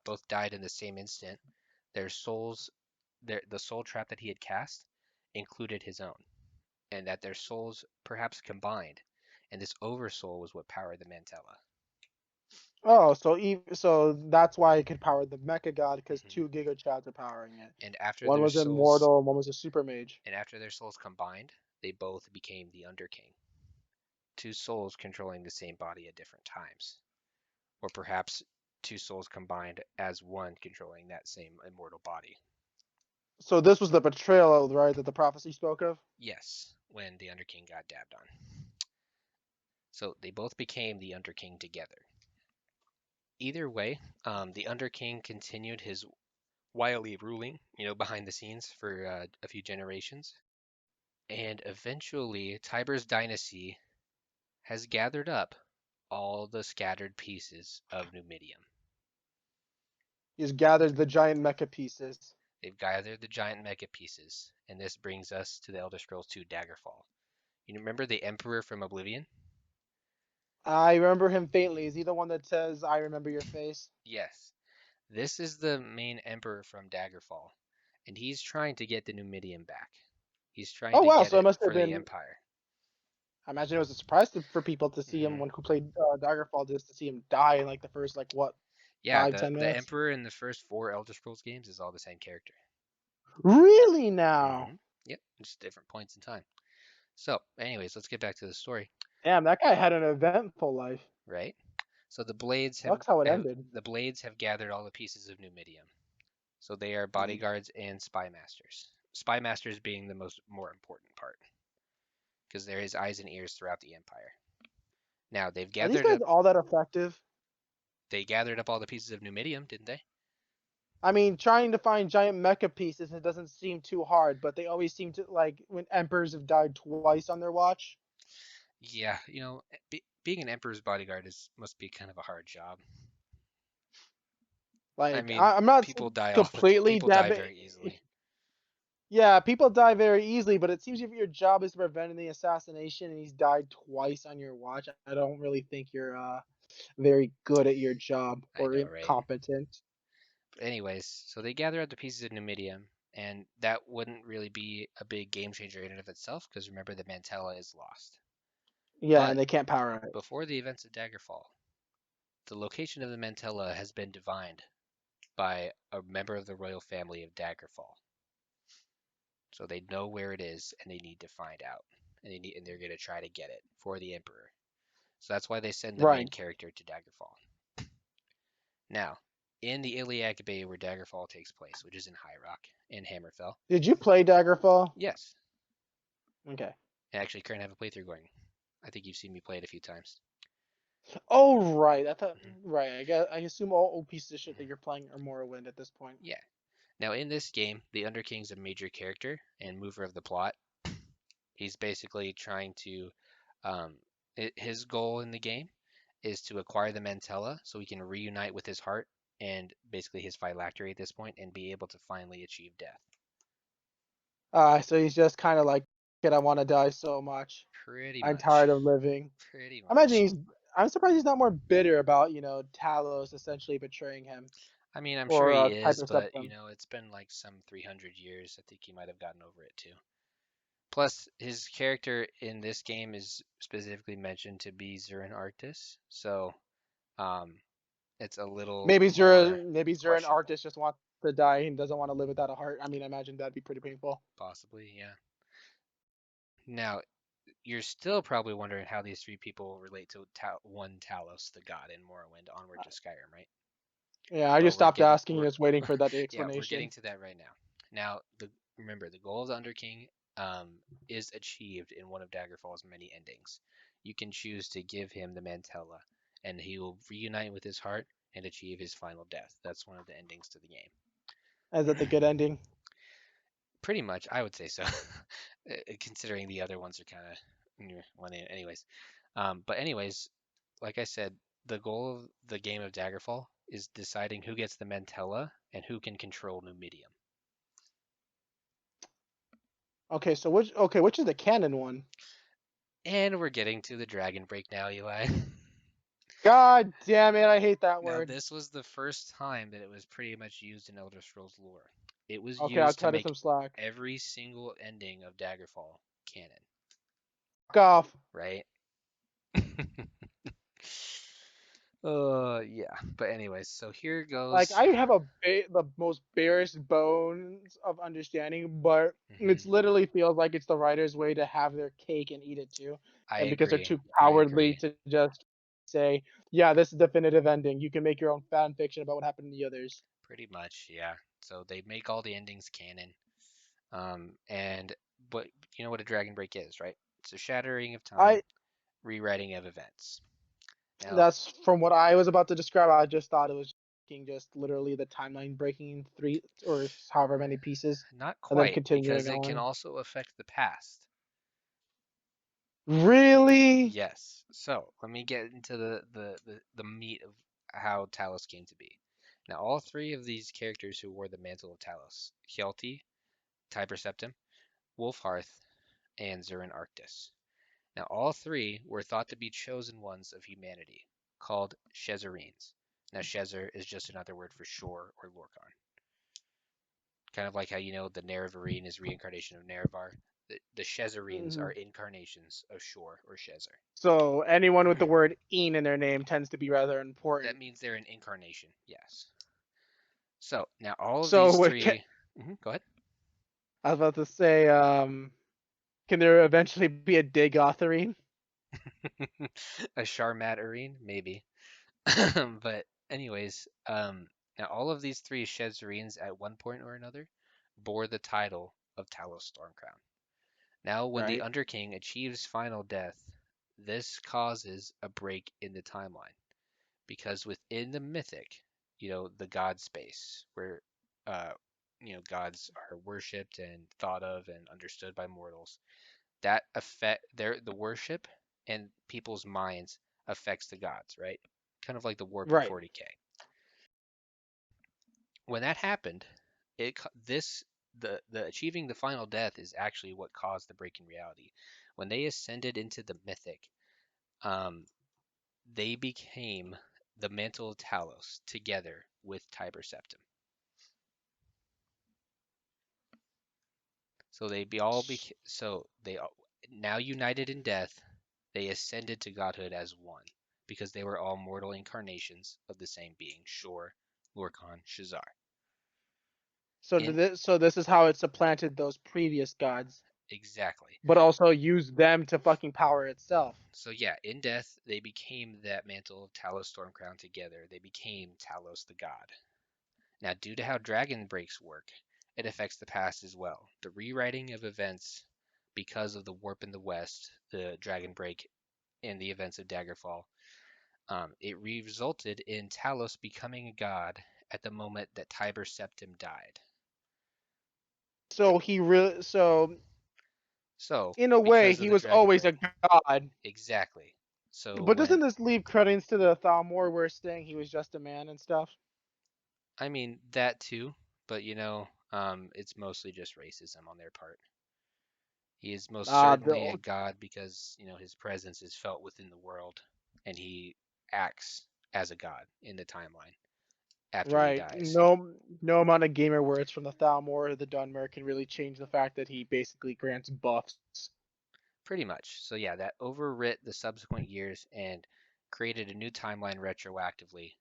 Speaker 1: both died in the same instant. Their souls, the soul trap that he had cast, included his own, and that their souls perhaps combined, and this oversoul was what powered the Mantella.
Speaker 2: Oh, so that's why it could power the Mecha God because
Speaker 1: Hmm.
Speaker 2: two Giga Chads are powering it.
Speaker 1: And after
Speaker 2: One
Speaker 1: their
Speaker 2: was
Speaker 1: souls,
Speaker 2: immortal, and one was a super mage.
Speaker 1: and after their souls combined, they both became the Underking. Two souls controlling the same body at different times, or perhaps two souls combined as one controlling that same immortal body.
Speaker 2: So this was the betrayal, right, that the prophecy spoke of.
Speaker 1: Yes, when the Underking got dabbed on. So they both became the Underking together. Either way, the Underking continued his wily ruling, behind the scenes for a few generations. And eventually, Tiber's dynasty has gathered up all the scattered pieces of Numidium.
Speaker 2: He's gathered the giant mecha pieces.
Speaker 1: They've gathered the giant mega pieces, and this brings us to the Elder Scrolls 2 Daggerfall. You remember the Emperor from Oblivion?
Speaker 2: I remember him faintly. Is he the one that says, "I remember your face"?
Speaker 1: Yes. This is the main Emperor from Daggerfall, and he's trying to get the Numidium back. He's trying
Speaker 2: Oh
Speaker 1: to
Speaker 2: wow,
Speaker 1: get
Speaker 2: so it
Speaker 1: it
Speaker 2: must have
Speaker 1: for the
Speaker 2: been.
Speaker 1: Empire.
Speaker 2: I imagine it was a surprise for people to see him
Speaker 1: Hmm.
Speaker 2: when who played Daggerfall, just to see him die in like the first like what
Speaker 1: Yeah,
Speaker 2: five
Speaker 1: the
Speaker 2: ten
Speaker 1: the
Speaker 2: minutes.
Speaker 1: Emperor in the first four Elder Scrolls games is all the same character.
Speaker 2: Really now?
Speaker 1: Yep, just different points in time. So, anyways, let's get back to the story,
Speaker 2: Damn, that guy had an eventful life.
Speaker 1: right? So the blades have,
Speaker 2: Sucks how it
Speaker 1: have
Speaker 2: ended.
Speaker 1: the blades have gathered all the pieces of Numidium. So they are
Speaker 2: Mm.
Speaker 1: bodyguards and spy masters. Spy masters being the more important part, because they're his eyes and ears throughout the empire. Now
Speaker 2: Are these guys all that effective?
Speaker 1: they gathered up all the pieces of Numidium, didn't they?
Speaker 2: I mean, trying to find giant mecha pieces, it doesn't seem too hard, but they always seem to like when emperors have died twice on their watch.
Speaker 1: Yeah, being an emperor's bodyguard must be kind of a hard job. I
Speaker 2: Like
Speaker 1: mean,
Speaker 2: I'm not
Speaker 1: people die all the
Speaker 2: completely
Speaker 1: people die
Speaker 2: dabbing.
Speaker 1: very easily.
Speaker 2: Yeah, people die very easily, but it seems if your job is to prevent the assassination and he's died twice on your watch, I don't really think you're very good at your job
Speaker 1: I
Speaker 2: or
Speaker 1: know, right?
Speaker 2: competent.
Speaker 1: But anyways, so they gather up the pieces of Numidium, and that wouldn't really be a big game changer in and of itself, because remember the Mantella is lost.
Speaker 2: Yeah, and
Speaker 1: But
Speaker 2: they can't power it.
Speaker 1: before the events of Daggerfall, the location of the Mantella has been divined by a member of the royal family of Daggerfall. So they know where it is and they need to find out. And they're gonna try to get it for the Emperor. So that's why they send the main
Speaker 2: Right.
Speaker 1: character to Daggerfall. Now, in the Iliac Bay where Daggerfall takes place, which is in High Rock in Hammerfell.
Speaker 2: Did you play Daggerfall?
Speaker 1: Yes.
Speaker 2: Okay.
Speaker 1: I actually currently have a playthrough going. I think you've seen me play it a few times.
Speaker 2: Oh right, I thought
Speaker 1: Hmm.
Speaker 2: right. I assume all old pieces of shit that
Speaker 1: Hmm.
Speaker 2: you're playing are Morrowind at this point.
Speaker 1: Yeah. Now in this game, the Underking's a major character and mover of the plot. He's basically trying to, um, his goal in the game is to acquire the Mantella so he can reunite with his heart and basically his phylactery at this point and be able to finally achieve death.
Speaker 2: So he's just kind of like, kid, I want to die so much.
Speaker 1: Pretty
Speaker 2: I'm
Speaker 1: much.
Speaker 2: tired of living.
Speaker 1: Pretty
Speaker 2: I imagine
Speaker 1: much.
Speaker 2: he's. I'm surprised he's not more bitter about Talos essentially betraying him
Speaker 1: I mean, I'm sure
Speaker 2: or
Speaker 1: he is,
Speaker 2: Tiber
Speaker 1: but
Speaker 2: Septim.
Speaker 1: it's been like some 300 years. I think he might have gotten over it too. Plus, his character in this game is specifically mentioned to be Zurin Arctis, so um, it's a little more
Speaker 2: Maybe Zurin
Speaker 1: questionable.
Speaker 2: Arctis just wants to die and doesn't want to live without a heart. I mean, I imagine that'd be pretty painful.
Speaker 1: Possibly, yeah. Now, you're still probably wondering how these three people relate to one Talos, the god in Morrowind, onward to Skyrim, right?
Speaker 2: Yeah, I
Speaker 1: Well,
Speaker 2: just stopped asking, just waiting for that
Speaker 1: yeah, we're getting
Speaker 2: explanation.
Speaker 1: to that right now. Now, remember the goal of the Underking is achieved in one of Daggerfall's many endings. You can choose to give him the Mantella, and he will reunite with his heart and achieve his final death. That's one of the endings to the game.
Speaker 2: Is that the good ending?
Speaker 1: Pretty much, I would say so. Considering the other ones are kind of anyways. But anyways, like I said, the goal of the game of Daggerfall is deciding who gets the Mantella and who can control Numidium.
Speaker 2: Okay, so which is the canon one?
Speaker 1: And we're getting to the Dragon Break now, Eli.
Speaker 2: God damn it, I hate that
Speaker 1: Now,
Speaker 2: word.
Speaker 1: this was the first time that it was pretty much used in Elder Scrolls lore. It was
Speaker 2: Okay, I'll
Speaker 1: used to
Speaker 2: cut it
Speaker 1: make
Speaker 2: some slack.
Speaker 1: every single ending of Daggerfall canon,
Speaker 2: Fuck off.
Speaker 1: right? Yeah. But anyways, so here
Speaker 2: Like
Speaker 1: goes.
Speaker 2: I have the most barest bones of understanding, but
Speaker 1: Mhm.
Speaker 2: it's literally feels like it's the writer's way to have their cake and eat it too,
Speaker 1: I
Speaker 2: and because they're
Speaker 1: agree.
Speaker 2: too
Speaker 1: I
Speaker 2: cowardly
Speaker 1: agree.
Speaker 2: to just say, yeah, this is definitive ending. You can make your own fan fiction about what happened to the others.
Speaker 1: Pretty much, yeah. So they make all the endings canon. And but you know what a Dragon Break is, right? It's a shattering of time,
Speaker 2: I
Speaker 1: rewriting of events. Now,
Speaker 2: That's from what I was about to describe. I just thought it was just literally the timeline breaking in three or however many pieces,
Speaker 1: not
Speaker 2: and then
Speaker 1: quite, because
Speaker 2: continuing
Speaker 1: it can
Speaker 2: on.
Speaker 1: also affect the past.
Speaker 2: Really?
Speaker 1: Yes. So let me get into the meat of how Talos came to be. Now, all three of these characters who wore the mantle of Talos, Hjalti, Tiber Septim, Wolfhearth, and Zurin Arctus. Now, all three were thought to be chosen ones of humanity, called Shezarines. Now, Shezer is just another word for shore or Lorkhan. Kind of like how you know the Nerevarine is reincarnation of Nerevar. The Shezarines are
Speaker 2: Mhm.
Speaker 1: incarnations of Shore or Shezer.
Speaker 2: So anyone with the word "een" in their name tends to be rather
Speaker 1: That
Speaker 2: important.
Speaker 1: means they're an incarnation, yes. So now all of
Speaker 2: So
Speaker 1: these three. Go ahead.
Speaker 2: I was about to say, can there eventually be a Digotharine?
Speaker 1: A Sharmat Arene, maybe. But anyways, now all of these three Shezarines at one point or another bore the title of Talos Stormcrown. Now, when the
Speaker 2: Right.
Speaker 1: Underking achieves final death, this causes a break in the timeline because within the mythic, the god space where, uh, gods are worshipped and thought of and understood by mortals, that affect the worship and people's minds affects the gods, right? Kind of like the warp in
Speaker 2: Right.
Speaker 1: 40K. When that happened, this the achieving the final death is actually what caused the break in reality. When they ascended into the mythic, um, they became the mantle of Talos together with Tiber Septim. So they be all be so they now united in death, they ascended to godhood as one because they were all mortal incarnations of the same being, Shor, Lorkhan, Shazar. In
Speaker 2: So this is how it supplanted those previous gods,
Speaker 1: exactly.
Speaker 2: but also used them to fucking power itself.
Speaker 1: So yeah, in death they became that mantle of Talos Stormcrown together. They became Talos the god. Now, due to how Dragon Breaks work, it affects the past as well. The rewriting of events because of the warp in the west, the Dragon Break, and the events of Daggerfall, it resulted in Talos becoming a god at the moment that Tiber Septim died. The,
Speaker 2: So
Speaker 1: so,
Speaker 2: in a way
Speaker 1: because of
Speaker 2: he
Speaker 1: the
Speaker 2: was
Speaker 1: Dragon
Speaker 2: always a
Speaker 1: Break,
Speaker 2: god.
Speaker 1: exactly. So
Speaker 2: But
Speaker 1: when
Speaker 2: doesn't this leave credence to the Thalmor where it's saying he was just a man and stuff?
Speaker 1: I mean that too, but it's mostly just racism on their part. He is most
Speaker 2: Ah,
Speaker 1: certainly a
Speaker 2: the
Speaker 1: god because, his presence is felt within the world and he acts as a god in the timeline after he
Speaker 2: right.
Speaker 1: dies.
Speaker 2: No amount of gamer words from the Thalmor or the Dunmer can really change the fact that he basically grants buffs.
Speaker 1: Pretty much. So yeah, that overwrit the subsequent years and created a new timeline retroactively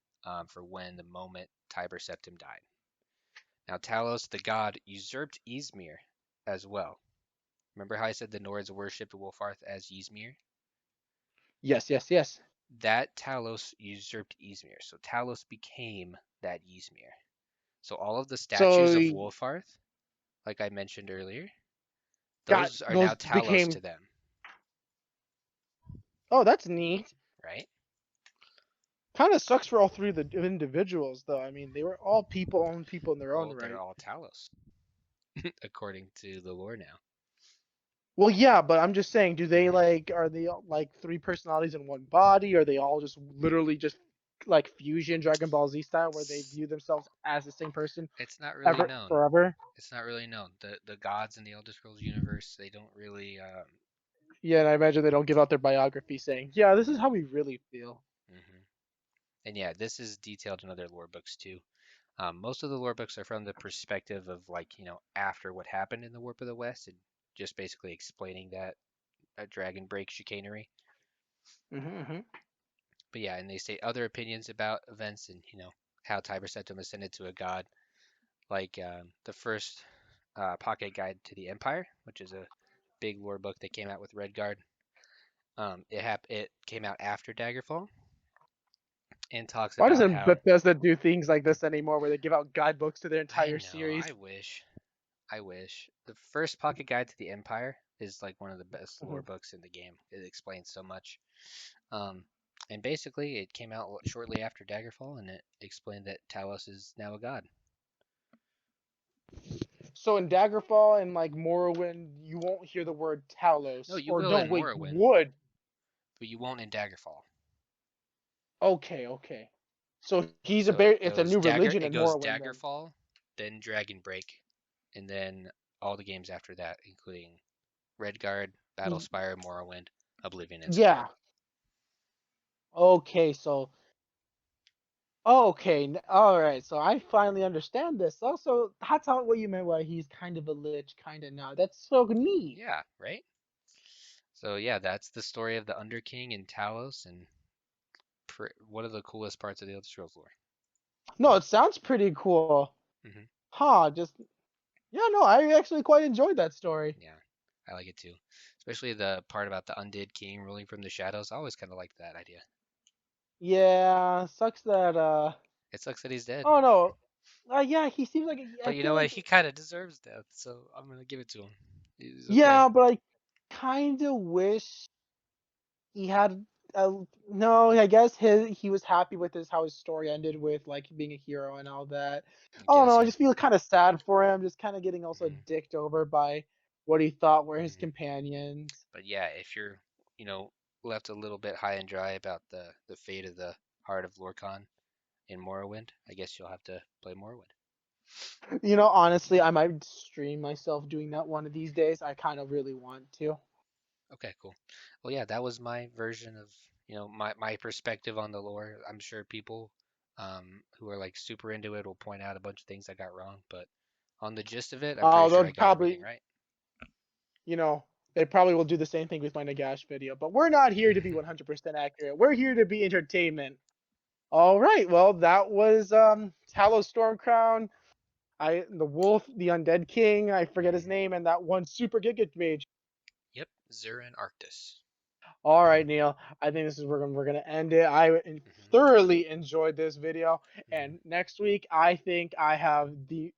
Speaker 1: for when the moment Tiber Septim died. Now Talos, the god, usurped Ysmir as well. Remember how I said the Nords worshipped Wolfarth as Ysmir?
Speaker 2: Yes, yes, yes.
Speaker 1: That Talos usurped Ysmir. So Talos became that Ysmir. So all of the statues
Speaker 2: So
Speaker 1: of Wolfarth, like I mentioned earlier,
Speaker 2: got
Speaker 1: those are now
Speaker 2: those
Speaker 1: Talos
Speaker 2: became.
Speaker 1: to them,
Speaker 2: Oh, that's neat.
Speaker 1: right?
Speaker 2: Kind of sucks for all three of the individuals, though. I mean, they were all people in their own
Speaker 1: Well, they're
Speaker 2: right.
Speaker 1: all Talos, according to the lore now.
Speaker 2: Well, yeah, but I'm just saying, do they
Speaker 1: Hmm.
Speaker 2: like are they like three personalities in one body? Are they all just literally just like fusion Dragon Ball Z style, where they view themselves as the same person
Speaker 1: It's not really
Speaker 2: ever
Speaker 1: known.
Speaker 2: forever?
Speaker 1: It's not really known. The gods in the Elder Scrolls universe, they don't really.
Speaker 2: Yeah, and I imagine they don't give out their biography saying, "Yeah, this is
Speaker 1: No.
Speaker 2: how we really feel."
Speaker 1: Hmm. And yeah, this is detailed in other lore books too. Most of the lore books are from the perspective of like after what happened in the Warp of the West and just basically explaining that dragon break chicanery.
Speaker 2: Mm-hmm.
Speaker 1: But yeah, and they state other opinions about events and how Tiber Septim ascended to a god, like the first pocket guide to the Empire, which is a big lore book that came out with Redguard. It came out after Daggerfall and talks
Speaker 2: Why
Speaker 1: about
Speaker 2: doesn't
Speaker 1: how
Speaker 2: Bethesda do things like this anymore, where they give out guidebooks to their
Speaker 1: I
Speaker 2: entire
Speaker 1: know
Speaker 2: series?
Speaker 1: I wish I wish the first pocket guide to the Empire is like one of the best lore
Speaker 2: Mhm.
Speaker 1: books in the game. It explains so much. Um, and basically, it came out shortly after Daggerfall, and it explained that Talos is now a god.
Speaker 2: So in Daggerfall and like Morrowind, you won't hear the word
Speaker 1: No,
Speaker 2: Talos,
Speaker 1: you
Speaker 2: or
Speaker 1: will
Speaker 2: no,
Speaker 1: in
Speaker 2: wait, you
Speaker 1: Morrowind,
Speaker 2: would.
Speaker 1: but you won't in Daggerfall.
Speaker 2: Okay, okay. So he's a
Speaker 1: So it
Speaker 2: it's a
Speaker 1: goes
Speaker 2: new religion
Speaker 1: It
Speaker 2: in
Speaker 1: goes
Speaker 2: Morrowind then.
Speaker 1: Daggerfall, then Dragonbreak, and then all the games after that, including Redguard, Battlespire, Morrowind, Oblivion, and
Speaker 2: Yeah.
Speaker 1: Skyrim.
Speaker 2: Okay, so okay, all right. So I finally understand this. Also, that's how what you meant by he's kind of a lich, kind of not. That's so neat.
Speaker 1: Yeah, right? So yeah, that's the story of the Underking and Talos, and one of the coolest parts of the Elder Scrolls lore.
Speaker 2: No, it sounds pretty cool.
Speaker 1: Hmm.
Speaker 2: Huh? Just yeah, no, I actually quite enjoyed that story.
Speaker 1: Yeah, I like it too. Especially the part about the undead king ruling from the shadows. I always kind of liked that idea.
Speaker 2: Yeah, sucks that
Speaker 1: It sucks that he's dead.
Speaker 2: oh no. Yeah, he seems like I
Speaker 1: But you know
Speaker 2: feel
Speaker 1: what?
Speaker 2: like
Speaker 1: He kind of deserves death, so I'm gonna give it to him. He's okay.
Speaker 2: yeah, but I kind of wish he had no, I guess he was happy with his how his story ended with like being a hero and all that.
Speaker 1: I
Speaker 2: I don't
Speaker 1: guess,
Speaker 2: know, I
Speaker 1: yeah.
Speaker 2: just feel kind of sad for him, just kind of getting also
Speaker 1: Hmm.
Speaker 2: dicked over by what he thought were his
Speaker 1: Hmm.
Speaker 2: companions.
Speaker 1: But yeah, if you're, you know, left a little bit high and dry about the fate of the Heart of Lorkhan in Morrowind, I guess you'll have to play Morrowind.
Speaker 2: Honestly, I might stream myself doing that one of these days. I kind of really want to.
Speaker 1: Okay, cool. Well, yeah, that was my version of, my perspective on the lore. I'm sure people who are like super into it will point out a bunch of things I got wrong, but on the gist of it, I'm pretty sure
Speaker 2: They'll
Speaker 1: I got everything
Speaker 2: probably,
Speaker 1: right.
Speaker 2: you know, they probably will do the same thing with my Nagash video, but we're not here to be 100% accurate. We're here to be entertainment. All right, well, that was Talos Stormcrown, the Wolf, the Undead King, I forget his
Speaker 1: Hmm.
Speaker 2: name, and that one super Giga Mage.
Speaker 1: Yep, Zurin Arctis.
Speaker 2: All right, Neil. I think this is where we're gonna end it. I
Speaker 1: Hmm.
Speaker 2: thoroughly enjoyed this video,
Speaker 1: Hmm.
Speaker 2: and next week I think I have the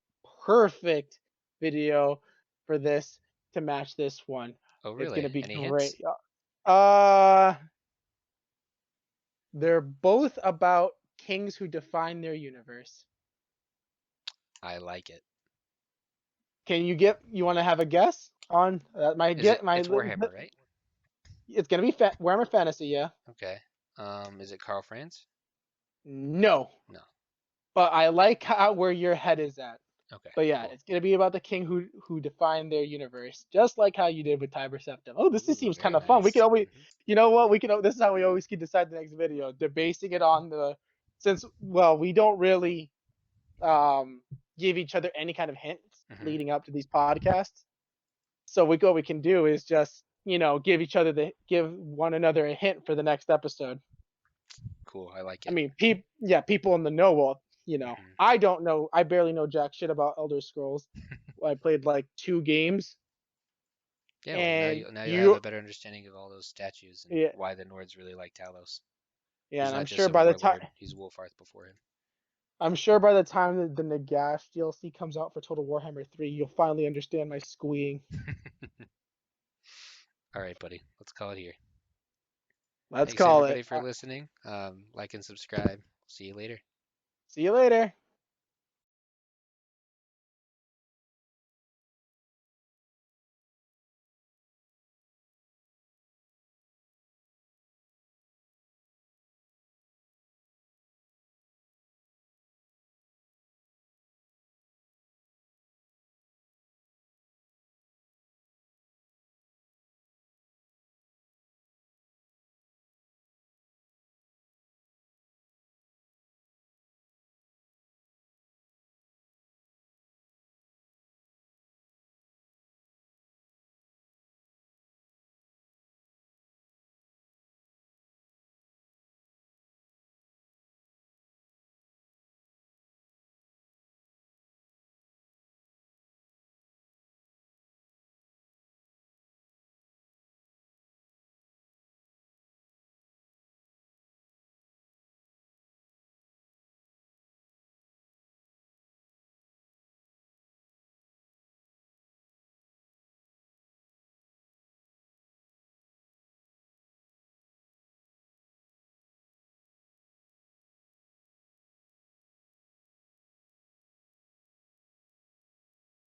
Speaker 2: perfect video for this to match this one.
Speaker 1: Oh,
Speaker 2: It's
Speaker 1: really?
Speaker 2: gonna be
Speaker 1: Any hints?
Speaker 2: great. Uh, they're both about kings who define their universe.
Speaker 1: I like it.
Speaker 2: Can you get? You want to have a guess on my
Speaker 1: Is it?
Speaker 2: get my?
Speaker 1: It's Warhammer, right?
Speaker 2: It's gonna be Warhammer Fantasy, yeah.
Speaker 1: Okay. Is it Carl Franz?
Speaker 2: No,
Speaker 1: No.
Speaker 2: but I like how where your head is at.
Speaker 1: Okay,
Speaker 2: But yeah,
Speaker 1: cool.
Speaker 2: it's gonna be about the king who defined their universe, just like how you did with Tiber Septim. Oh, this just
Speaker 1: Ooh,
Speaker 2: seems kind
Speaker 1: very
Speaker 2: of fun. We can
Speaker 1: nice.
Speaker 2: always,
Speaker 1: Hmm.
Speaker 2: you know what? We can. This is how we always can decide the next video. Debasing it on the, since well, we don't really um give each other any kind of hints
Speaker 1: Hmm.
Speaker 2: leading up to these podcasts. So what we can do is just give one another a hint for the next episode.
Speaker 1: Cool. I like
Speaker 2: I
Speaker 1: it.
Speaker 2: mean, people in the know will,
Speaker 1: Hmm.
Speaker 2: I don't know. I barely know jack shit about Elder Scrolls. I played like 2 games,
Speaker 1: Yeah, well,
Speaker 2: and
Speaker 1: now you'll have
Speaker 2: you,
Speaker 1: a better understanding of all those statues and
Speaker 2: yeah,
Speaker 1: why the Nords really like Talos.
Speaker 2: yeah,
Speaker 1: He's
Speaker 2: and
Speaker 1: not just a warlord; he's Wolfarth before him.
Speaker 2: I'm sure by the time that the Nagash DLC comes out for Total Warhammer 3, you'll finally understand my squeeing.
Speaker 1: All right, buddy. Let's call it here.
Speaker 2: Let's
Speaker 1: Thanks
Speaker 2: call
Speaker 1: everybody
Speaker 2: it.
Speaker 1: for listening. Like and subscribe. See you later.
Speaker 2: See you later.